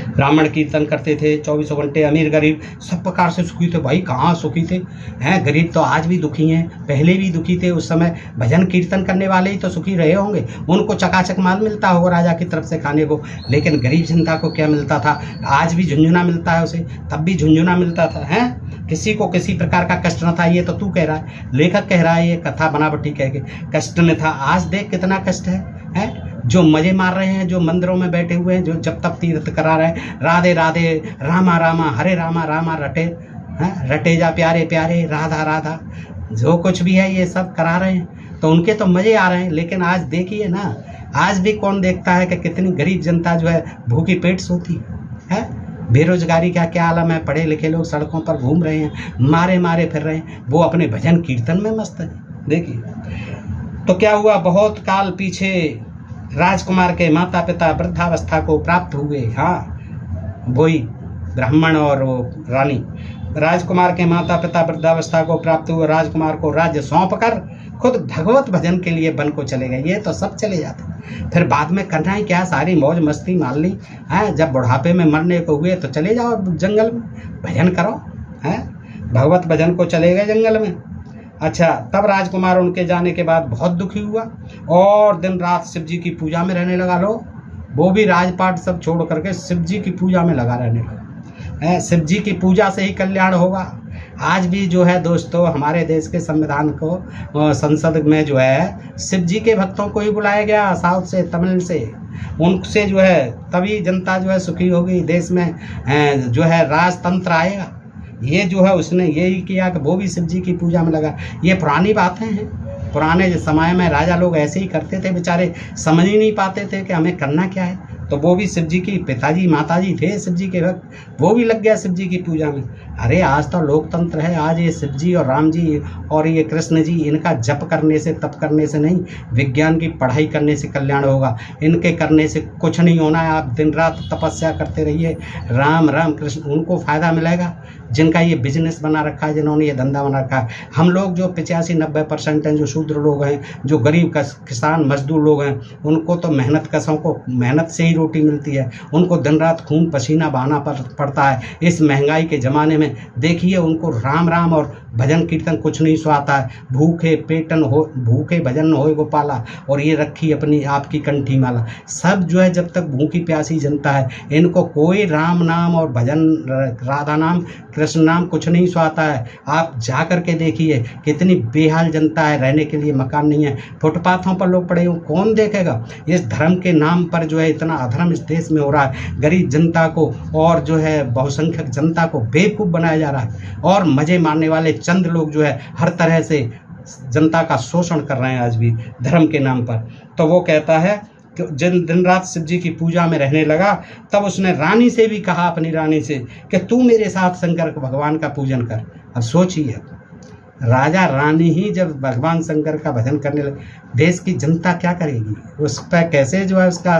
ब्राह्मण कीर्तन करते थे 24 घंटे, अमीर गरीब सब प्रकार से सुखी थे। भाई कहाँ सुखी थे, हैं गरीब तो आज भी दुखी हैं, पहले भी दुखी थे। उस समय भजन कीर्तन करने वाले ही तो सुखी रहे होंगे, उनको चकाचक माल मिलता होगा राजा की तरफ से खाने को, लेकिन गरीब जनता को क्या मिलता था? आज भी झुंझुना मिलता है उसे, तब भी झुंझुना मिलता था, हैं किसी को किसी प्रकार का कष्ट न था। ये तो तू कह रहा है, लेखक कह रहा है, ये कथा बनावटी कह के कष्ट न था। आज देख कितना कष्ट है जो मजे मार रहे हैं, जो मंदिरों में बैठे हुए हैं, जो जब तक तीर्थ करा रहे हैं, राधे राधे रामा रामा हरे रामा रामा रटे, रटे जा प्यारे प्यारे राधा राधा, जो कुछ भी है ये सब करा रहे हैं, तो उनके तो मजे आ रहे हैं। लेकिन आज देखिए ना, आज भी कौन देखता है कि कितनी गरीब जनता जो है भूखी पेट सोती है। बेरोजगारी का क्या आलम है, पढ़े लिखे लोग सड़कों पर घूम रहे हैं, मारे मारे फिर रहे हैं, वो अपने भजन कीर्तन में मस्त है। देखिए तो क्या हुआ, बहुत काल पीछे राजकुमार के माता पिता वृद्धावस्था को प्राप्त हुए। हाँ, वही ब्राह्मण और वो रानी, राजकुमार के माता पिता वृद्धावस्था को प्राप्त हुए, राजकुमार को राज्य सौंप कर खुद भगवत भजन के लिए वन को चले गए। ये तो सब चले जाते, फिर बाद में करना ही क्या, सारी मौज मस्ती मान ली है। जब बुढ़ापे में मरने को हुए तो चले जाओ जंगल में, भजन करो, है भगवत भजन को चले गए जंगल में। अच्छा, तब राजकुमार उनके जाने के बाद बहुत दुखी हुआ और दिन रात शिव जी की पूजा में रहने लगा। लो, वो भी राजपाट सब छोड़ करके शिव जी की पूजा में लगा रहने लगा। शिव जी की पूजा से ही कल्याण होगा। आज भी जो है दोस्तों, हमारे देश के संविधान को संसद में जो है शिव जी के भक्तों को ही बुलाया गया, साउथ से तमिल से, उनसे जो है तभी जनता जो है सुखी होगी, देश में जो है राजतंत्र आएगा। ये जो है उसने यही किया कि वो भी शिव जी की पूजा में लगा। ये पुरानी बातें हैं, पुराने समय में राजा लोग ऐसे ही करते थे, बेचारे समझ ही नहीं पाते थे कि हमें करना क्या है, तो वो भी शिव जी की, पिताजी माताजी थे शिव जी के वक्त, वो भी लग गया शिव जी की पूजा में। अरे आज तो लोकतंत्र है, आज ये शिव जी और राम जी और ये कृष्ण जी, इनका जप करने से तप करने से नहीं, विज्ञान की पढ़ाई करने से कल्याण होगा। इनके करने से कुछ नहीं होना है। आप दिन रात तपस्या करते रहिए, राम राम कृष्ण, उनको फ़ायदा मिलेगा जिनका ये बिजनेस बना रखा है, जिन्होंने ये धंधा बना रखा है। हम लोग जो 85-90% हैं, जो शूद्र लोग हैं, जो गरीब किसान मजदूर लोग हैं, उनको तो मेहनत कशों को मेहनत से ही रोटी मिलती है, उनको दिन रात खून पसीना बहाना पड़ता है। इस महंगाई के ज़माने में देखिए उनको राम राम और भजन कीर्तन कुछ नहीं सुहाता है। भूखे पेटन हो, भूखे भजन होए गोपाला, और ये रखी अपनी आपकी कंठी माला। सब जो है जब तक भूखी प्यासी जनता है, इनको कोई राम नाम और भजन, राधा नाम, कृष्ण नाम कुछ नहीं सुहाता है। आप जा कर के देखिए कितनी बेहाल जनता है, रहने के लिए मकान नहीं है, फुटपाथों पर लोग पड़े हुए, कौन देखेगा? इस धर्म के नाम पर जो है इतना अधर्म इस देश में हो रहा है। गरीब जनता को और जो है बहुसंख्यक जनता को बेवकूफ़ बनाया जा रहा है, और मजे मारने वाले चंद लोग जो है हर तरह से जनता का शोषण कर रहे हैं आज भी धर्म के नाम पर। तो वो कहता है कि जिन दिन रात शिव जी की पूजा में रहने लगा, तब उसने रानी से भी कहा, अपनी रानी से, कि तू मेरे साथ शंकर भगवान का पूजन कर। अब सोचिए, राजा रानी ही जब भगवान शंकर का भजन करने लगे, देश की जनता क्या करेगी? उस पर कैसे जो है उसका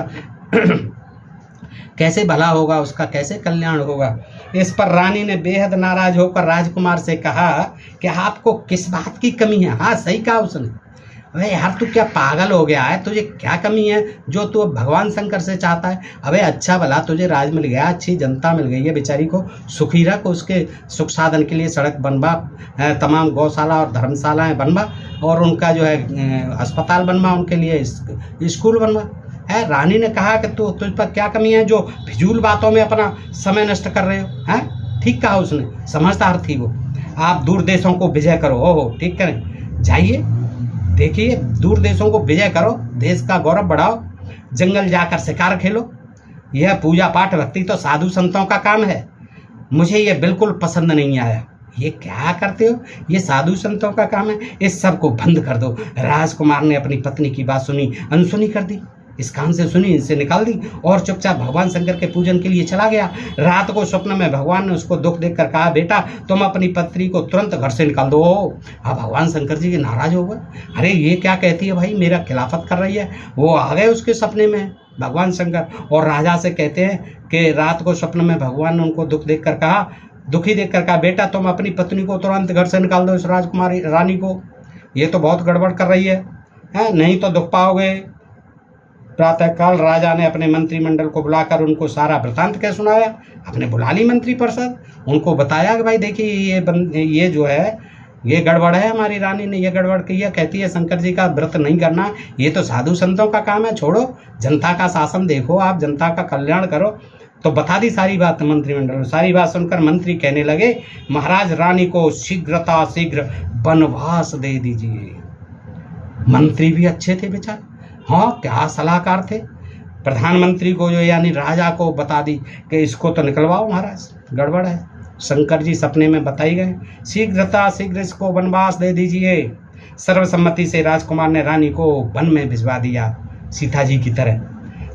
कैसे भला होगा, उसका कैसे कल्याण होगा? इस पर रानी ने बेहद नाराज होकर राजकुमार से कहा कि आपको किस बात की कमी है? हाँ, सही कहा उसने। अबे यार, तू क्या पागल हो गया है? तुझे क्या कमी है जो तू भगवान शंकर से चाहता है? अबे अच्छा भला तुझे राज मिल गया, अच्छी जनता मिल गई है, बेचारी को सुखी रख, उसके सुख साधन के लिए सड़क बनवा, तमाम गौशाला और धर्मशालाएँ बनवा, और उनका जो है अस्पताल बनवा, उनके लिए स्कूल बनवा। है रानी ने कहा कि तुझ पर क्या कमी है जो फिजूल बातों में अपना समय नष्ट कर रहे हो? हैं, ठीक कहा उसने, समझदार थी वो। आप दूर देशों को विजय करो। ओहो, ठीक करें, जाइए देखिए, दूर देशों को विजय करो, देश का गौरव बढ़ाओ, जंगल जाकर शिकार खेलो, यह पूजा पाठ भक्ति तो साधु संतों का काम है, मुझे ये बिल्कुल पसंद नहीं आया। ये क्या करते हो, ये साधु संतों का काम है, इस सब को बंद कर दो। राजकुमार ने अपनी पत्नी की बात सुनी, अनसुनी कर दी, इस कान से सुनी, इनसे निकाल दी और चुपचाप भगवान शंकर के पूजन के लिए चला गया। रात को स्वप्न में भगवान ने उसको दुख देखकर कहा, बेटा तुम अपनी पत्नी को तुरंत घर से निकाल दो। अब भगवान शंकर जी के नाराज हो गए, अरे ये क्या कहती है भाई, मेरा खिलाफत कर रही है। वो आ गए उसके सपने में भगवान शंकर और राजा से कहते हैं कि रात को स्वप्न में भगवान ने उनको दुखी देखकर कहा, बेटा तुम अपनी पत्नी को तुरंत घर से निकाल दो, इस राजकुमारी रानी को, ये तो बहुत गड़बड़ कर रही है, नहीं तो दुख पाओगे। प्रातःकाल राजा ने अपने मंत्रिमंडल को बुलाकर उनको सारा वृतांत कह सुनाया। अपने बुला ली मंत्रिपरिषद, उनको बताया कि भाई देखिए ये जो है ये गड़बड़ है, हमारी रानी ने ये गड़बड़ की है, कहती है शंकर जी का व्रत नहीं करना, ये तो साधु संतों का काम है, छोड़ो, जनता का शासन देखो, आप जनता का कल्याण करो। तो बता दी सारी बात मंत्रिमंडल। सारी बात सुनकर मंत्री कहने लगे, महाराज रानी को शीघ्र वनवास दे दीजिए। मंत्री भी अच्छे थे बेचारे, हाँ क्या सलाहकार थे। प्रधानमंत्री को जो यानी राजा को बता दी कि इसको तो निकलवाओ महाराज, गड़बड़ है। शंकर जी सपने में बताई गए, शीघ्र इसको वनवास दे दीजिए। सर्वसम्मति से राजकुमार ने रानी को वन में भिजवा दिया, सीता जी की तरह।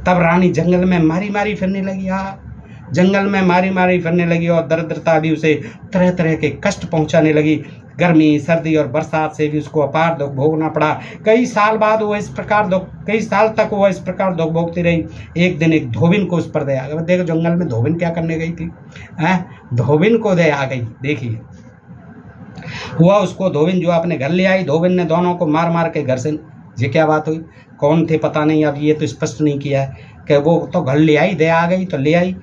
तब रानी जंगल में मारी फिरने लगी, जंगल में मारी फिरने लगी और दरिद्रता भी उसे तरह तरह के कष्ट पहुंचाने लगी। गर्मी, सर्दी और बरसात से भी उसको अपार दुख भोगना पड़ा। कई साल तक वो इस प्रकार दुख भोगती रही। एक दिन एक धोबिन को उस पर दया आ गई। देखो जंगल में धोबिन क्या करने गई थी, धोबिन को दया आ गई। देखिए हुआ उसको धोबिन जो अपने घर ले आई। धोबिन ने दोनों को मार के घर से, ये क्या बात हुई, कौन थे पता नहीं, अब ये तो स्पष्ट नहीं किया है कि वो तो घर ले आई, दया आ गई तो ले आई।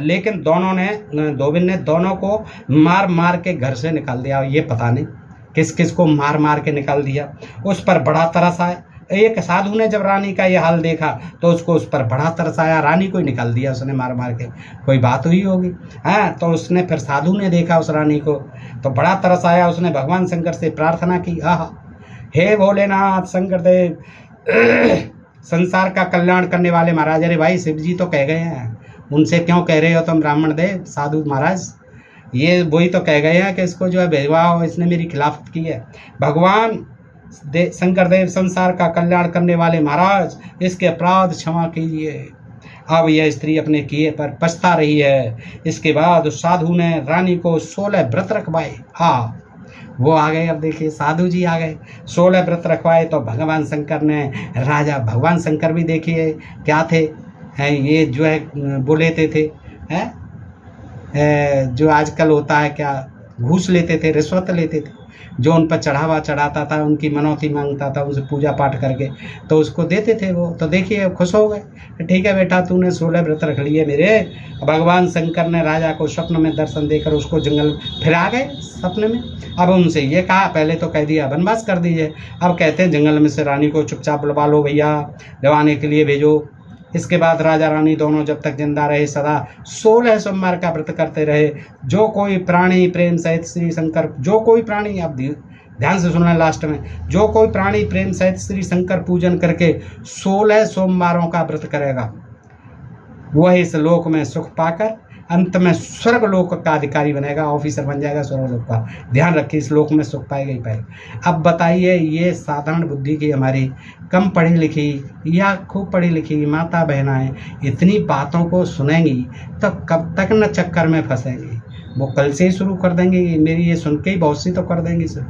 लेकिन धोबिन ने दोनों को मार के घर से निकाल दिया। ये पता नहीं किस को मार के निकाल दिया। उस पर बड़ा तरस आया। एक साधु ने जब रानी का ये हाल देखा तो उसको उस पर बड़ा तरस आया, रानी को ही निकाल दिया उसने मार के, कोई बात हुई होगी। तो उसने फिर साधु ने देखा उस रानी को तो बड़ा तरस आया। उसने भगवान शंकर से प्रार्थना की, हे भोलेनाथ शंकर देव, संसार का कल्याण करने वाले महाराज। अरे भाई शिव जी तो कह गए हैं, उनसे क्यों कह रहे हो तुम ब्राह्मण देव साधु महाराज, ये वही तो कह गए हैं कि इसको जो है भेजवाओ, इसने मेरी खिलाफत की है। भगवान शंकर देव संसार का कल्याण करने वाले महाराज, इसके अपराध क्षमा कीजिए। अब यह स्त्री अपने किए पर पछता रही है। इसके बाद उस साधु ने रानी को 16 व्रत रखवाए। वो आ गए। अब देखिए साधु जी आ गए, 16 व्रत रखवाए। तो भगवान शंकर ने, राजा भगवान शंकर भी देखिए क्या थे, ये जो है वो लेते थे, जो आजकल होता है क्या, घूस लेते थे, रिश्वत लेते थे। जो उन पर चढ़ावा चढ़ाता था, उनकी मनौती मांगता था, उनसे पूजा पाठ करके तो उसको देते थे वो। तो देखिए खुश हो गए, ठीक है बेटा तूने 16 व्रत रख लिए मेरे। भगवान शंकर ने राजा को स्वप्न में दर्शन देकर उसको जंगल फिर आ गए सपने में। अब उनसे ये कहा, पहले तो कह दिया वनवास कर दीजिए, अब कहते हैं जंगल में से रानी को चुपचाप बुलवा लो भैया, दिवाने के लिए भेजो। इसके बाद राजा रानी दोनों जब तक जिंदा रहे सदा 16 सोमवार का व्रत करते रहे। जो कोई प्राणी प्रेम सहित श्री शंकर, जो कोई प्राणी, आप ध्यान से सुनना लास्ट में, जो कोई प्राणी प्रेम सहित श्री शंकर पूजन करके 16 सोमवारों का व्रत करेगा, वह इस लोक में सुख पाकर अंत में स्वर्ग लोक का अधिकारी बनेगा, ऑफिसर बन जाएगा स्वर्ग लोक का। ध्यान रखिए, इस लोक में सुख पाएगा ही पाएगा। अब बताइए, ये साधारण बुद्धि की हमारी कम पढ़ी लिखी या खूब पढ़ी लिखी माता बहनाएं इतनी बातों को सुनेंगी तो कब तक न चक्कर में फंसेंगी। वो कल से ही शुरू कर देंगी, मेरी ये सुन के ही बहुत सी तो कर देंगी सर।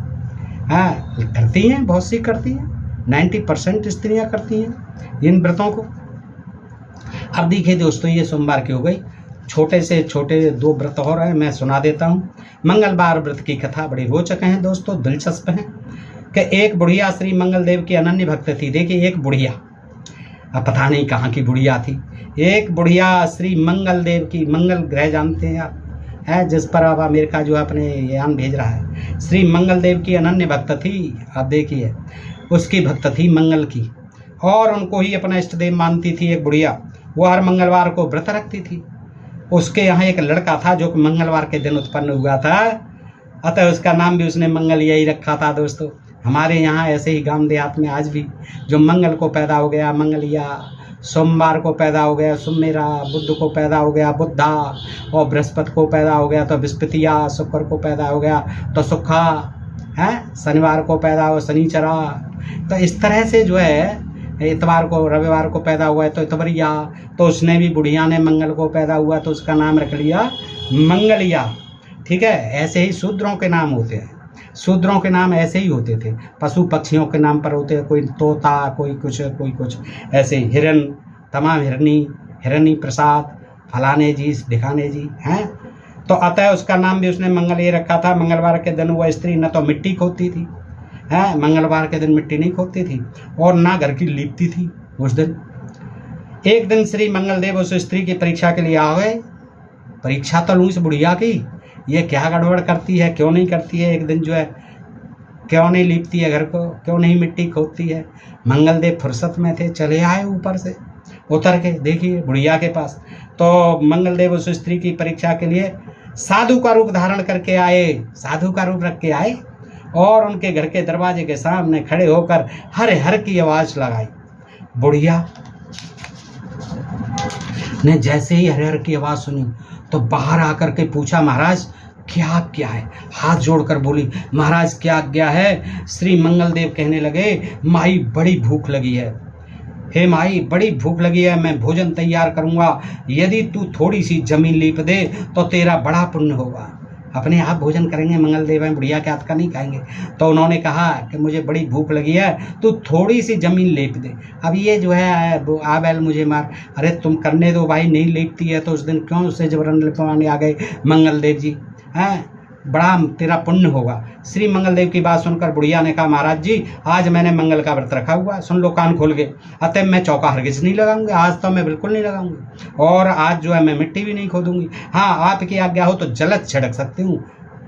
करती हैं, बहुत सी करती हैं, 90% स्त्रियाँ करती हैं इन व्रतों को। अब देखिए दोस्तों, ये सोमवार की हो गई, छोटे से छोटे 2 व्रत हो रहे हैं, मैं सुना देता हूँ। मंगलवार व्रत की कथा बड़ी रोचक है दोस्तों, दिलचस्प है कि एक बुढ़िया श्री मंगल देव की अनन्य भक्त थी। देखिए एक बुढ़िया, अब पता नहीं कहाँ की बुढ़िया थी, एक बुढ़िया श्री मंगल देव की, मंगल ग्रह जानते हैं आप, है जिस पर अब अमेरिका जो है अपने यान भेज रहा है, श्री मंगल देव की अनन्य भक्त थी। अब देखिए उसकी भक्त थी मंगल की, और उनको ही अपना इष्ट देव मानती थी एक बुढ़िया। वो हर मंगलवार को व्रत रखती थी। उसके यहाँ एक लड़का था जो कि मंगलवार के दिन उत्पन्न हुआ था, अतः उसका नाम भी उसने मंगलिया ही रखा था। दोस्तों हमारे यहाँ ऐसे ही गांव देहात में आज भी जो मंगल को पैदा हो गया, मंगलिया, सोमवार को पैदा हो गया सुमेरा, बुध को पैदा हो गया बुद्धा, और बृहस्पति को पैदा हो गया तो बृहस्पतिया, शुक्र को पैदा हो गया तो सुखा है, शनिवार को पैदा हो शनिचरा। तो इस तरह से जो है इतवार को, रविवार को पैदा हुआ है तो इतवरिया, तो उसने भी, बुढ़िया ने मंगल को पैदा हुआ तो उसका नाम रख लिया मंगलिया। ठीक है, ऐसे ही शूद्रों के नाम होते हैं, शूद्रों के नाम ऐसे ही होते थे, पशु पक्षियों के नाम पर होते हैं, कोई तोता, कोई कुछ ऐसे ही, हिरन, तमाम हिरणी प्रसाद, फलाने जी, ढिकाने जी हैं। तो अतः उसका नाम भी उसने मंगल ये रखा था। मंगलवार के दिन वह स्त्री न तो मिट्टी खोदती थी, है, मंगलवार के दिन मिट्टी नहीं खोदती थी, और ना घर की लीपती थी उस दिन। एक दिन श्री मंगलदेव उस स्त्री की परीक्षा के लिए आ गए। परीक्षा तो लूँ इस बुढ़िया की, ये क्या गड़बड़ करती है, क्यों नहीं करती है, एक दिन जो है क्यों नहीं लीपती है घर को, क्यों नहीं मिट्टी खोदती है। मंगलदेव फुर्सत में थे, चले आए ऊपर से उतर के, देखिए बुढ़िया के पास। तो मंगलदेव उस स्त्री की परीक्षा के लिए साधु का रूप धारण करके आए, साधु का रूप रख के आए, और उनके घर के दरवाजे के सामने खड़े होकर हर हर की आवाज लगाई। बुढ़िया ने जैसे ही हर हर की आवाज सुनी तो बाहर आकर के पूछा, महाराज क्या आज्ञा है। हाथ जोड़कर बोली, महाराज क्या आज्ञा है। श्री मंगलदेव कहने लगे, माई बड़ी भूख लगी है, हे माई बड़ी भूख लगी है, मैं भोजन तैयार करूंगा, यदि तू थोड़ी सी जमीन लीप दे तो तेरा बड़ा पुण्य होगा। अपने आप भोजन करेंगे मंगलदेव हैं, बुढ़िया के हाथ का नहीं खाएंगे। तो उन्होंने कहा कि मुझे बड़ी भूख लगी है, तू थोड़ी सी जमीन लेप दे। अब ये जो है आ बैल मुझे मार, अरे तुम करने दो भाई, नहीं लेपती है तो उस दिन क्यों उससे जबरन लिपवाने आ गए मंगलदेव जी, हैं, बड़ा तेरा पुण्य होगा। श्री मंगलदेव की बात सुनकर बुढ़िया ने कहा, महाराज जी आज मैंने मंगल का व्रत रखा हुआ, सुन लो कान खोल के, अतः मैं चौका हरगिज नहीं लगाऊंगी, आज तो मैं बिल्कुल नहीं लगाऊंगी, और आज जो है मैं मिट्टी भी नहीं खोदूंगी। हाँ, आपकी आज्ञा हो तो जल छिड़क सकती हूँ,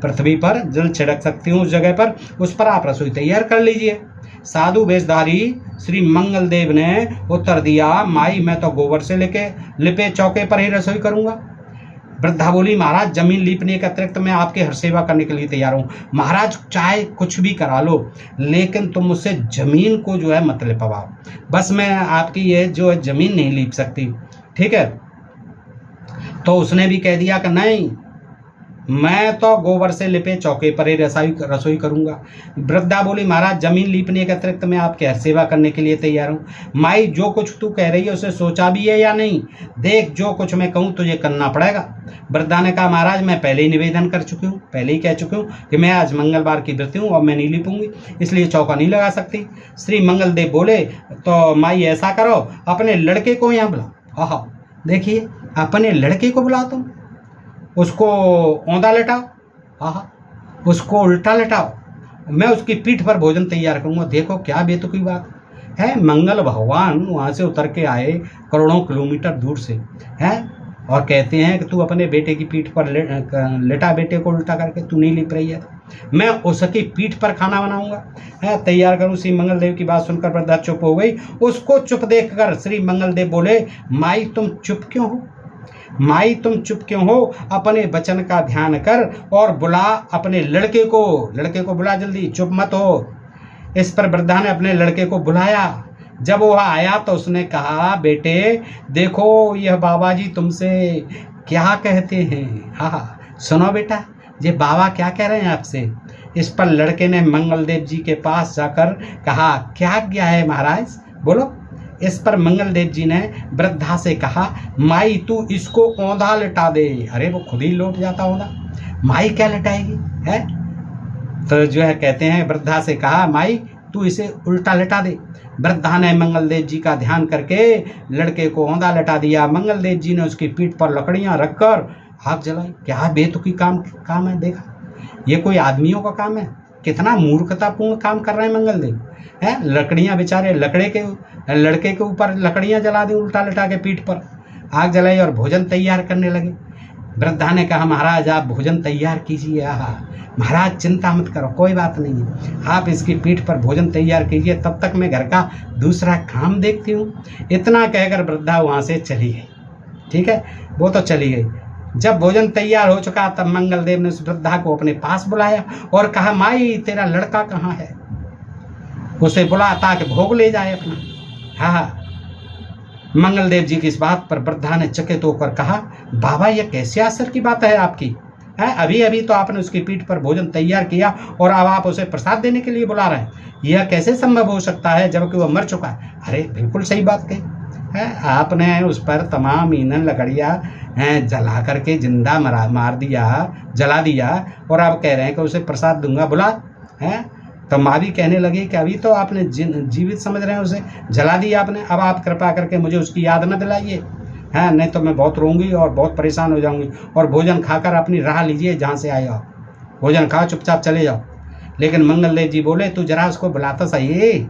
पृथ्वी पर जल छिड़क सकती हूँ उस जगह पर, उस पर आप रसोई तैयार कर लीजिए। साधु वेशधारी श्री मंगलदेव ने उत्तर दिया, माई मैं तो गोबर से लेके लिपे चौके पर ही रसोई करूंगा। वृद्धा बोली, महाराज जमीन लीपने के अतिरिक्त मैं आपकी हर सेवा करने के लिए तैयार हूँ। महाराज चाहे कुछ भी करा लो, लेकिन तुम मुझसे जमीन को जो है मत लिपवाओ, बस मैं आपकी ये जो है जमीन नहीं लीप सकती। ठीक है, तो उसने भी कह दिया कि नहीं, मैं तो गोबर से लिपे चौके पर ही रसोई करूंगा। वृद्धा बोली, महाराज जमीन लीपने के अतिरिक्त मैं आपके हर सेवा करने के लिए तैयार हूँ। माई जो कुछ तू कह रही है उसे सोचा भी है या नहीं, देख जो कुछ मैं कहूँ तुझे करना पड़ेगा। वृद्धा ने कहा, महाराज मैं पहले ही निवेदन कर चुकी हूँ, पहले ही कह चुकी हूँ कि मैं आज मंगलवार की व्रती हूँ और मैं नहीं लीपूंगी, इसलिए चौका नहीं लगा सकती। श्री मंगलदेव बोले, तो माई ऐसा करो, अपने लड़के को यहाँ बुलाओ। आहा, देखिए अपने लड़के को बुलाओ, तुम उसको औंधा लेटाओ, हाँ उसको उल्टा लेटाओ, मैं उसकी पीठ पर भोजन तैयार करूँगा। देखो क्या बेतुकी बात है, मंगल भगवान वहाँ से उतर के आए करोड़ों किलोमीटर दूर से, हैं, और कहते हैं कि तू अपने बेटे की पीठ पर लेटा, बेटे को उल्टा करके, तू नहीं लिप रही है, मैं उसकी पीठ पर खाना बनाऊंगा, है, तैयार करूँ। श्री मंगलदेव की बात सुनकर वृद्धा चुप हो गई। उसको चुप देखकर श्री मंगलदेव बोले, माई तुम चुप क्यों हो, माई तुम चुप क्यों हो, अपने वचन का ध्यान कर और बुला अपने लड़के को बुला जल्दी, चुप मत हो। इस पर वृद्धा ने अपने लड़के को बुलाया। जब वह आया तो उसने कहा, बेटे देखो यह बाबा जी तुमसे क्या कहते हैं। हाँ सुनो बेटा, ये बाबा क्या कह रहे हैं आपसे। इस पर लड़के ने मंगलदेव जी के पास जाकर कहा, क्या आज्ञा है महाराज, बोलो। इस पर मंगलदेव जी ने वृद्धा से कहा, माई तू इसको औंधा लिटा दे। अरे वो खुद ही लौट जाता औंधा, माई क्या लिटाएगी है। तो जो है कहते हैं वृद्धा से कहा, माई तू इसे उल्टा लिटा दे। वृद्धा ने मंगलदेव जी का ध्यान करके लड़के को औंधा लिटा दिया। मंगलदेव जी ने उसकी पीठ पर लकड़ियां रखकर आग जलाई। क्या बेतुकी काम है, देखा ये कोई आदमियों का काम है, कितना मूर्खतापूर्ण काम कर रहे हैं मंगलदेव, है। लकड़ियां बेचारे लड़के के ऊपर लकड़ियां जला दी, उल्टा लिटा के पीठ पर आग जलाई और भोजन तैयार करने लगे। वृद्धा ने कहा, महाराज आप भोजन तैयार कीजिए। महाराज चिंता मत करो, कोई बात नहीं है, आप इसकी पीठ पर भोजन तैयार कीजिए, तब तक मैं घर का दूसरा काम देखती हूँ। इतना कहकर वृद्धा वहाँ से चली गई। ठीक है, वो तो चली गई। जब भोजन तैयार हो चुका तब मंगलदेव ने उस वृद्धा को अपने पास बुलाया और कहा, माई तेरा लड़का कहाँ है, उसे बुला ताकि भोग ले जाए अपना। हाँ, मंगलदेव जी की इस बात पर वृद्धा ने चकित होकर कहा, बाबा यह कैसे आश्चर्य की बात है आपकी, है अभी अभी तो आपने उसकी पीठ पर भोजन तैयार किया और अब आप उसे प्रसाद देने के लिए बुला रहे हैं, यह कैसे संभव हो सकता है जबकि वह मर चुका है। अरे बिल्कुल सही बात कही है, आपने उस पर तमाम ईंधन लकड़ियाँ जला करके जिंदा मार दिया, जला दिया, और आप कह रहे हैं कि उसे प्रसाद दूंगा, बुला है। तो माँ भी कहने लगी कि अभी तो आपने जीवित समझ रहे हैं उसे, जला दिया आपने, अब आप कृपा करके मुझे उसकी याद न दिलाइए, है नहीं तो मैं बहुत रोऊंगी और बहुत परेशान हो जाऊंगी, और भोजन खाकर अपनी राह लीजिए, जहाँ से आए हो भोजन खाओ, चुपचाप चले जाओ। लेकिन मंगलदेव जी बोले, तू जरा उसको बुलाता सही।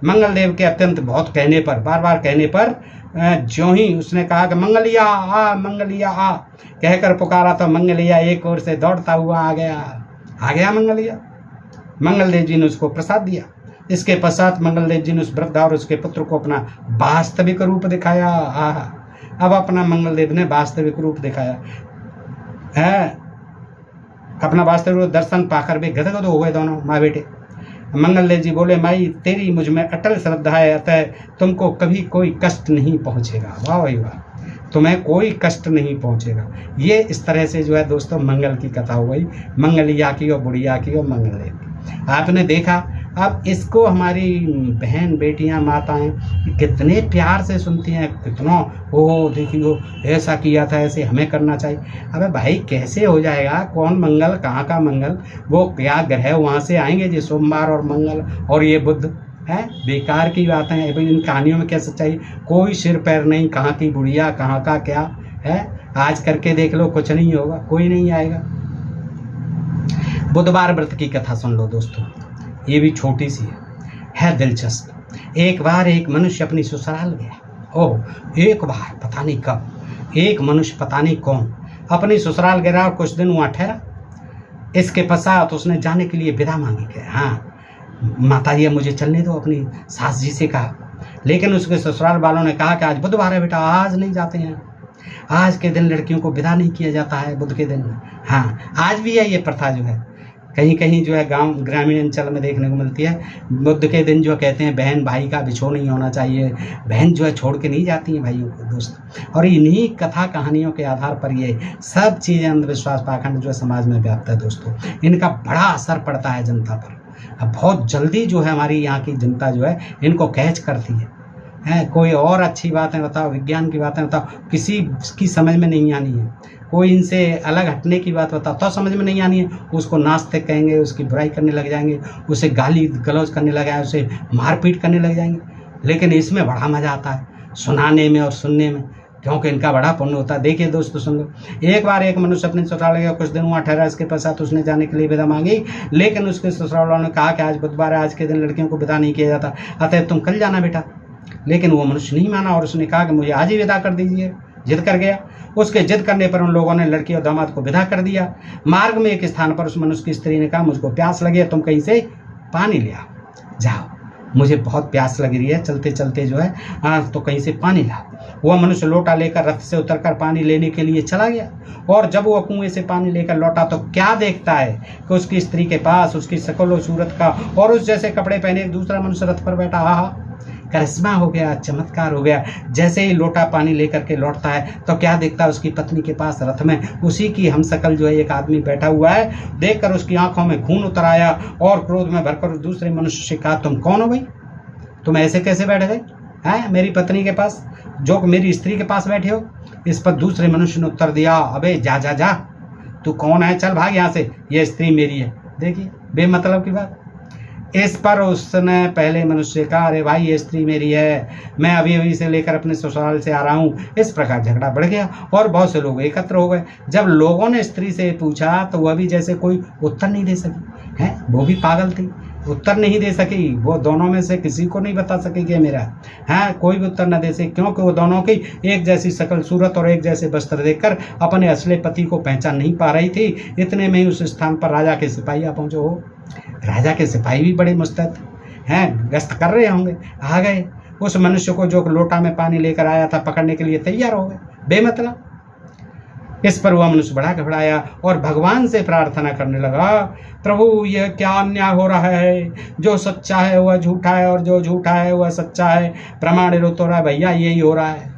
मंगलदेव के अत्यंत बहुत कहने पर, बार बार कहने पर, ज्यों ही उसने कहा कि मंगलिया आ, मंगलिया आ कहकर पुकारा तो मंगलिया एक ओर से दौड़ता हुआ आ गया मंगलिया। मंगलदेव जी ने उसको प्रसाद दिया। इसके पश्चात मंगलदेव जी ने उस वृद्धा और उसके पुत्र को अपना वास्तविक रूप दिखाया। अब अपना मंगलदेव ने वास्तविक रूप दिखाया है, अपना वास्तविक रूप दर्शन पाकर भी गदगद हो गए दोनों माँ बेटे। मंगलदेव जी बोले, माई तेरी मुझ में अटल श्रद्धा है, अतः तुमको कभी कोई कष्ट नहीं पहुँचेगा। वाह भाई वाह, तुम्हें कोई कष्ट नहीं पहुँचेगा। ये इस तरह से जो है दोस्तों मंगल की कथा हो गई, मंगलिया की और बुढ़िया की और मंगलदेव की। आपने देखा, अब इसको हमारी बहन बेटियां माताएं कितने प्यार से सुनती हैं, कितना ओ देखियो ऐसा किया था, ऐसे हमें करना चाहिए। अबे भाई कैसे हो जाएगा, कौन मंगल, कहाँ का मंगल, वो क्या ग्रह वहाँ से आएंगे जो सोमवार और मंगल और ये बुध है, बेकार की बातें हैं। इन कहानियों में क्या सच्चाई, कोई सिर पैर नहीं, कहाँ की बुढ़िया कहाँ का क्या है। आज करके देख लो, कुछ नहीं होगा, कोई नहीं आएगा। बुधवार व्रत की कथा सुन लो दोस्तों, ये भी छोटी सी है दिलचस्प। एक बार एक मनुष्य अपनी ससुराल गया। ओह, एक बार पता नहीं कब एक मनुष्य पता नहीं कौन अपनी ससुराल गया और कुछ दिन वहाँ ठहरा। इसके पश्चात उसने जाने के लिए विदा मांगी कि हाँ माता जी मुझे चलने दो, अपनी सास जी से कहा। लेकिन उसके ससुराल वालों ने कहा कि आज बुधवार है बेटा, आज नहीं जाते हैं, आज के दिन लड़कियों को विदा नहीं किया जाता है, बुध के दिन। हाँ आज भी है ये प्रथा, जो है कहीं कहीं जो है गांव ग्रामीण अंचल में देखने को मिलती है। बुध के दिन जो कहते हैं बहन भाई का बिछो नहीं होना चाहिए, बहन जो है छोड़ के नहीं जाती हैं भाइयों को दोस्त। और इन्हीं कथा कहानियों के आधार पर ये सब चीज़ें अंधविश्वास पाखंड जो है समाज में व्याप्त है दोस्तों। इनका बड़ा असर पड़ता है जनता पर। अब बहुत जल्दी जो है हमारी यहाँ की जनता जो है इनको कैच करती है। कोई और अच्छी बातें बताओ, विज्ञान की बातें बताओ, किसी की समझ में नहीं आनी है। कोई इनसे अलग हटने की बात बताओ तो समझ में नहीं आनी है, उसको नास्तिक कहेंगे, उसकी बुराई करने लग जाएंगे, उसे गाली गलौज करने लग जाएंगे, उसे मारपीट करने लग जाएंगे। लेकिन इसमें बड़ा मज़ा आता है सुनाने में और सुनने में, क्योंकि इनका बड़ा पुण्य होता है। देखिए दोस्तों सुन लो, एक बार एक मनुष्य अपने ससुराल गया, कुछ दिन वहाँ ठहरा। इसके पश्चात उसने जाने के लिए विदा मांगी, लेकिन उसके ससुराल वालों ने कहा कि आज बुधवार है, आज के दिन लड़कियों को विदा नहीं किया जाता, अतः तुम कल जाना बेटा। लेकिन वो मनुष्य नहीं माना और उसने कहा कि मुझे आज ही विदा कर दीजिए। जिद कर गया। उसके जिद करने पर उन लोगों ने लड़की और दामाद को विदा कर दिया। मार्ग में एक स्थान पर उस मनुष्य की स्त्री ने कहा, मुझको प्यास लगी है, तुम कहीं से पानी ले आओ, जाओ, मुझे बहुत प्यास लग रही है, चलते चलते जो है तो कहीं से पानी लाओ। वह मनुष्य लोटा लेकर रथ से उतरकर पानी लेने के लिए चला गया, और जब वह कुएं से पानी लेकर लौटा तो क्या देखता है कि उसकी स्त्री के पास उसकी शक्ल और सूरत का और उस जैसे कपड़े पहने एक दूसरा मनुष्य रथ पर बैठा। आहा, करिश्मा हो गया, चमत्कार हो गया। जैसे ही लोटा पानी लेकर के लौटता है तो क्या देखता है, उसकी पत्नी के पास रथ में उसी की हमशक्ल जो है एक आदमी बैठा हुआ है। देखकर उसकी आंखों में खून उतर आया और क्रोध में भरकर उस दूसरे मनुष्य से कहा, तुम कौन हो भाई, तुम ऐसे कैसे बैठ गए हैं मेरी पत्नी के पास, जो मेरी स्त्री के पास बैठे हो। इस पर दूसरे मनुष्य ने उत्तर दिया, अबे जा जा जा, तू कौन है, चल भाग यहाँ से, ये स्त्री मेरी है। देखिए बेमतलब की बात। इस पर उसने पहले मनुष्य कहा, अरे भाई ये स्त्री मेरी है, मैं अभी अभी से लेकर अपने ससुराल से आ रहा हूँ। इस प्रकार झगड़ा बढ़ गया और बहुत से लोग एकत्र हो गए। जब लोगों ने स्त्री से पूछा तो वह भी जैसे कोई उत्तर नहीं दे सकी है, वो भी पागल थी, उत्तर नहीं दे सकी। वो दोनों में से किसी को नहीं बता सकी कि मेरा है, कोई भी उत्तर न दे सके, क्योंकि वो दोनों की एक जैसी शक्ल सूरत और एक जैसे वस्त्र देखकर अपने असली पति को पहचान नहीं पा रही थी। इतने में ही उस स्थान पर राजा के सिपाही आ पहुँचे। हो राजा के सिपाही भी बड़े मुस्तैद हैं, गश्त कर रहे होंगे, आ गए। उस मनुष्य को जो लोटा में पानी लेकर आया था पकड़ने के लिए तैयार हो गए बेमतलब। इस पर वह मनुष्य बड़ा घबराया और भगवान से प्रार्थना करने लगा, प्रभु यह क्या अन्याय हो रहा है, जो सच्चा है वह झूठा है और जो झूठा है वह सच्चा है, प्रमाण रो तो रहा है भैया, यही हो रहा है।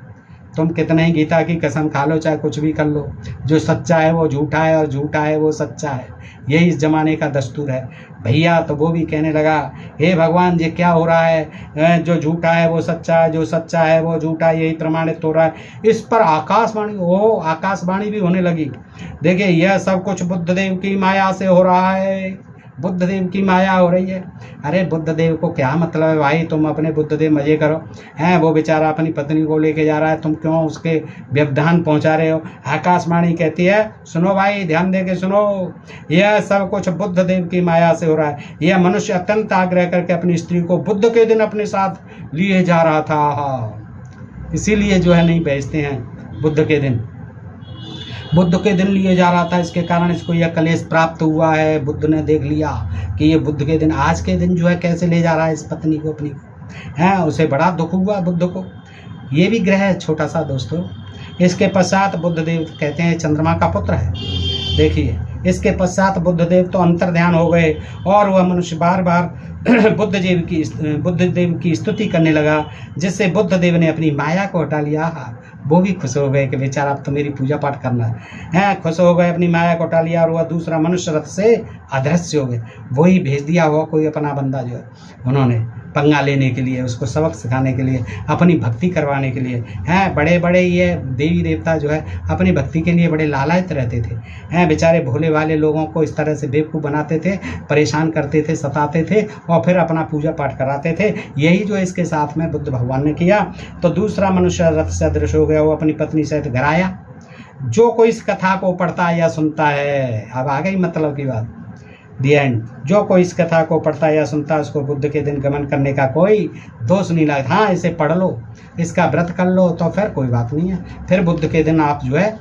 तुम कितने ही गीता की कसम खा लो, चाहे कुछ भी कर लो, जो सच्चा है वो झूठा है और झूठा है वो सच्चा है, यही इस जमाने का दस्तूर है भैया। तो वो भी कहने लगा, हे भगवान ये क्या हो रहा है, जो झूठा है वो सच्चा है, जो सच्चा है वो झूठा है, यही प्रमाणित हो रहा है। इस पर आकाशवाणी भी होने लगी, देखिए यह सब कुछ बुद्ध देव की माया से हो रहा है, बुद्ध देव की माया हो रही है। अरे बुद्ध देव को क्या मतलब है भाई, तुम अपने बुद्ध देव मजे करो हैं, वो बेचारा अपनी पत्नी को लेके जा रहा है, तुम क्यों उसके व्यवधान पहुंचा रहे हो। आकाशवाणी कहती है, सुनो भाई ध्यान दे के सुनो, यह सब कुछ बुद्ध देव की माया से हो रहा है। यह मनुष्य अत्यंत आग्रह करके अपनी स्त्री को बुद्ध के दिन अपने साथ लिए जा रहा था, इसीलिए जो है नहीं भेजते हैं बुद्ध के दिन, बुद्ध के दिन लिए जा रहा था, इसके कारण इसको यह क्लेश प्राप्त हुआ है। बुद्ध ने देख लिया कि ये बुद्ध के दिन, आज के दिन जो है कैसे ले जा रहा है इस पत्नी को अपनी, हैं उसे बड़ा दुख हुआ बुद्ध को। ये भी ग्रह है छोटा सा दोस्तों। इसके पश्चात बुद्ध देव कहते हैं चंद्रमा का पुत्र है, देखिए इसके पश्चात बुद्ध देव तो अंतर्ध्यान हो गए और वह मनुष्य बार बार बुद्ध देव की स्तुति करने लगा, जिससे बुद्ध देव ने अपनी माया को हटा लिया। वो भी खुश हो गए कि बेचारा अब तो मेरी पूजा पाठ करना है, खुश हो गए, अपनी माया को हटा लिया और वह दूसरा मनुष्य रथ से अदृश्य हो गए। वही भेज दिया हुआ कोई अपना बंदा जो है, उन्होंने पंगा लेने के लिए, उसको सबक सिखाने के लिए, अपनी भक्ति करवाने के लिए। हैं बड़े बड़े ये देवी देवता जो है अपनी भक्ति के लिए बड़े लालायित रहते थे, हैं बेचारे भोले वाले लोगों को इस तरह से बेवकूफ़ बनाते थे, परेशान करते थे, सताते थे और फिर अपना पूजा पाठ कराते थे। यही जो इसके साथ में बुद्ध भगवान ने किया। तो दूसरा मनुष्य रथ से अदृश्य हो गया, वो अपनी पत्नी सहित घर आया। जो कोई इस कथा को पढ़ता या सुनता है, अब आ गई मतलब की बात, दी एंड। जो कोई इस कथा को पढ़ता या सुनता उसको बुद्ध के दिन गमन करने का कोई दोष नहीं लगता। हाँ इसे पढ़ लो, इसका व्रत कर लो तो फिर कोई बात नहीं है, फिर बुद्ध के दिन आप जो है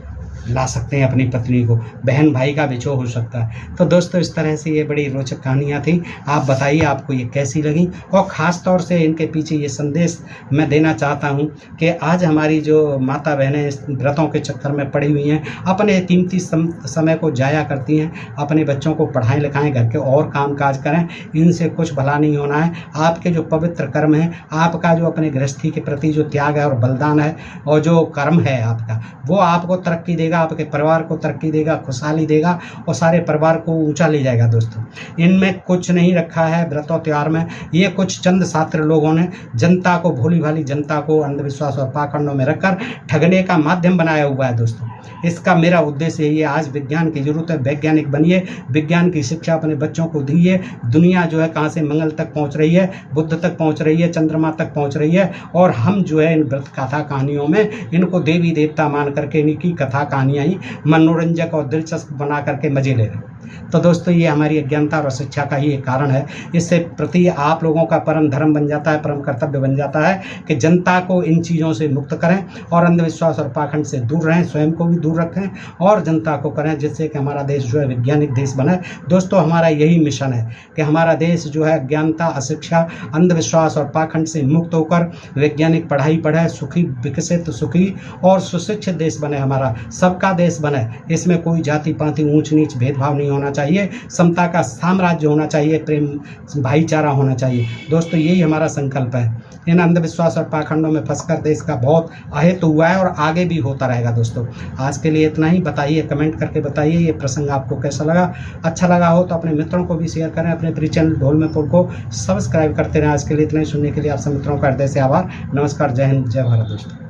ला सकते हैं अपनी पत्नी को, बहन भाई का बिछो हो सकता है। तो दोस्तों इस तरह से ये बड़ी रोचक कहानियाँ थी। आप बताइए आपको ये कैसी लगी, और ख़ास तौर से इनके पीछे ये संदेश मैं देना चाहता हूँ कि आज हमारी जो माता बहनें इस व्रतों के चक्कर में पड़ी हुई हैं, अपने कीमती समय को जाया करती हैं, अपने बच्चों को पढ़ाएं लिखाएं, घर के और काम काज करें, इनसे कुछ भला नहीं होना है। आपके जो पवित्र कर्म हैं, आपका जो अपने गृहस्थी के प्रति जो त्याग है और बलिदान है और जो कर्म है आपका, वो आपको तरक्की देगा, आपके परिवार को तरक्की देगा, खुशहाली देगा और सारे परिवार को ऊंचा ले जाएगा। दोस्तों इनमें कुछ नहीं रखा है व्रतों त्योहार में, ये कुछ चंद छात्र लोगों ने जनता को, भोली भाली जनता को अंधविश्वास और पाखंडों में रखकर ठगने का माध्यम बनाया हुआ है। दोस्तों इसका मेरा उद्देश्य यही है, आज विज्ञान की जरूरत है, वैज्ञानिक बनिए, विज्ञान की शिक्षा अपने बच्चों को दीजिए। दुनिया जो है कहाँ से मंगल तक पहुँच रही है, बुद्ध तक पहुँच रही है, चंद्रमा तक पहुँच रही है, और हम जो है इन व्रत कथा कहानियों में इनको देवी देवता मान करके इनकी कथा कहानियाँ ही मनोरंजक और दिलचस्प बना करके मजे ले रहे हैं। तो दोस्तों ये हमारी अज्ञानता और शिक्षा का ही एक कारण है। इससे प्रति आप लोगों का परम धर्म बन जाता है, परम कर्तव्य बन जाता है कि जनता को इन चीज़ों से मुक्त करें और अंधविश्वास और पाखंड से दूर रहें, स्वयं को भी दूर रखें और जनता को करें, जिससे कि हमारा देश जो है वैज्ञानिक देश बने। दोस्तों हमारा यही मिशन है कि हमारा देश जो है अज्ञानता, अशिक्षा, अंधविश्वास और पाखंड से मुक्त होकर वैज्ञानिक पढ़ाई पढ़े, सुखी, विकसित, सुखी और सुशिक्षित देश बने, हमारा सबका देश बने। इसमें कोई जाति पाति, ऊंच नीच, भेदभाव नहीं होना चाहिए, समता का साम्राज्य होना चाहिए, प्रेम भाईचारा होना चाहिए। दोस्तों यही हमारा संकल्प है। इन अंधविश्वास और पाखंडों में फंसकर देश का बहुत अहित हुआ है और आगे भी होता रहेगा। दोस्तों आज के लिए इतना ही। बताइए, कमेंट करके बताइए ये प्रसंग आपको कैसा लगा। अच्छा लगा हो तो अपने मित्रों को भी शेयर करें, अपने प्रिय चैनल ढोल में पुल को सब्सक्राइब करते रहें। आज के लिए इतना ही। सुनने के लिए आप सब मित्रों का हृदय से आभार। नमस्कार, जय हिंद, जय भारत। दोस्तों।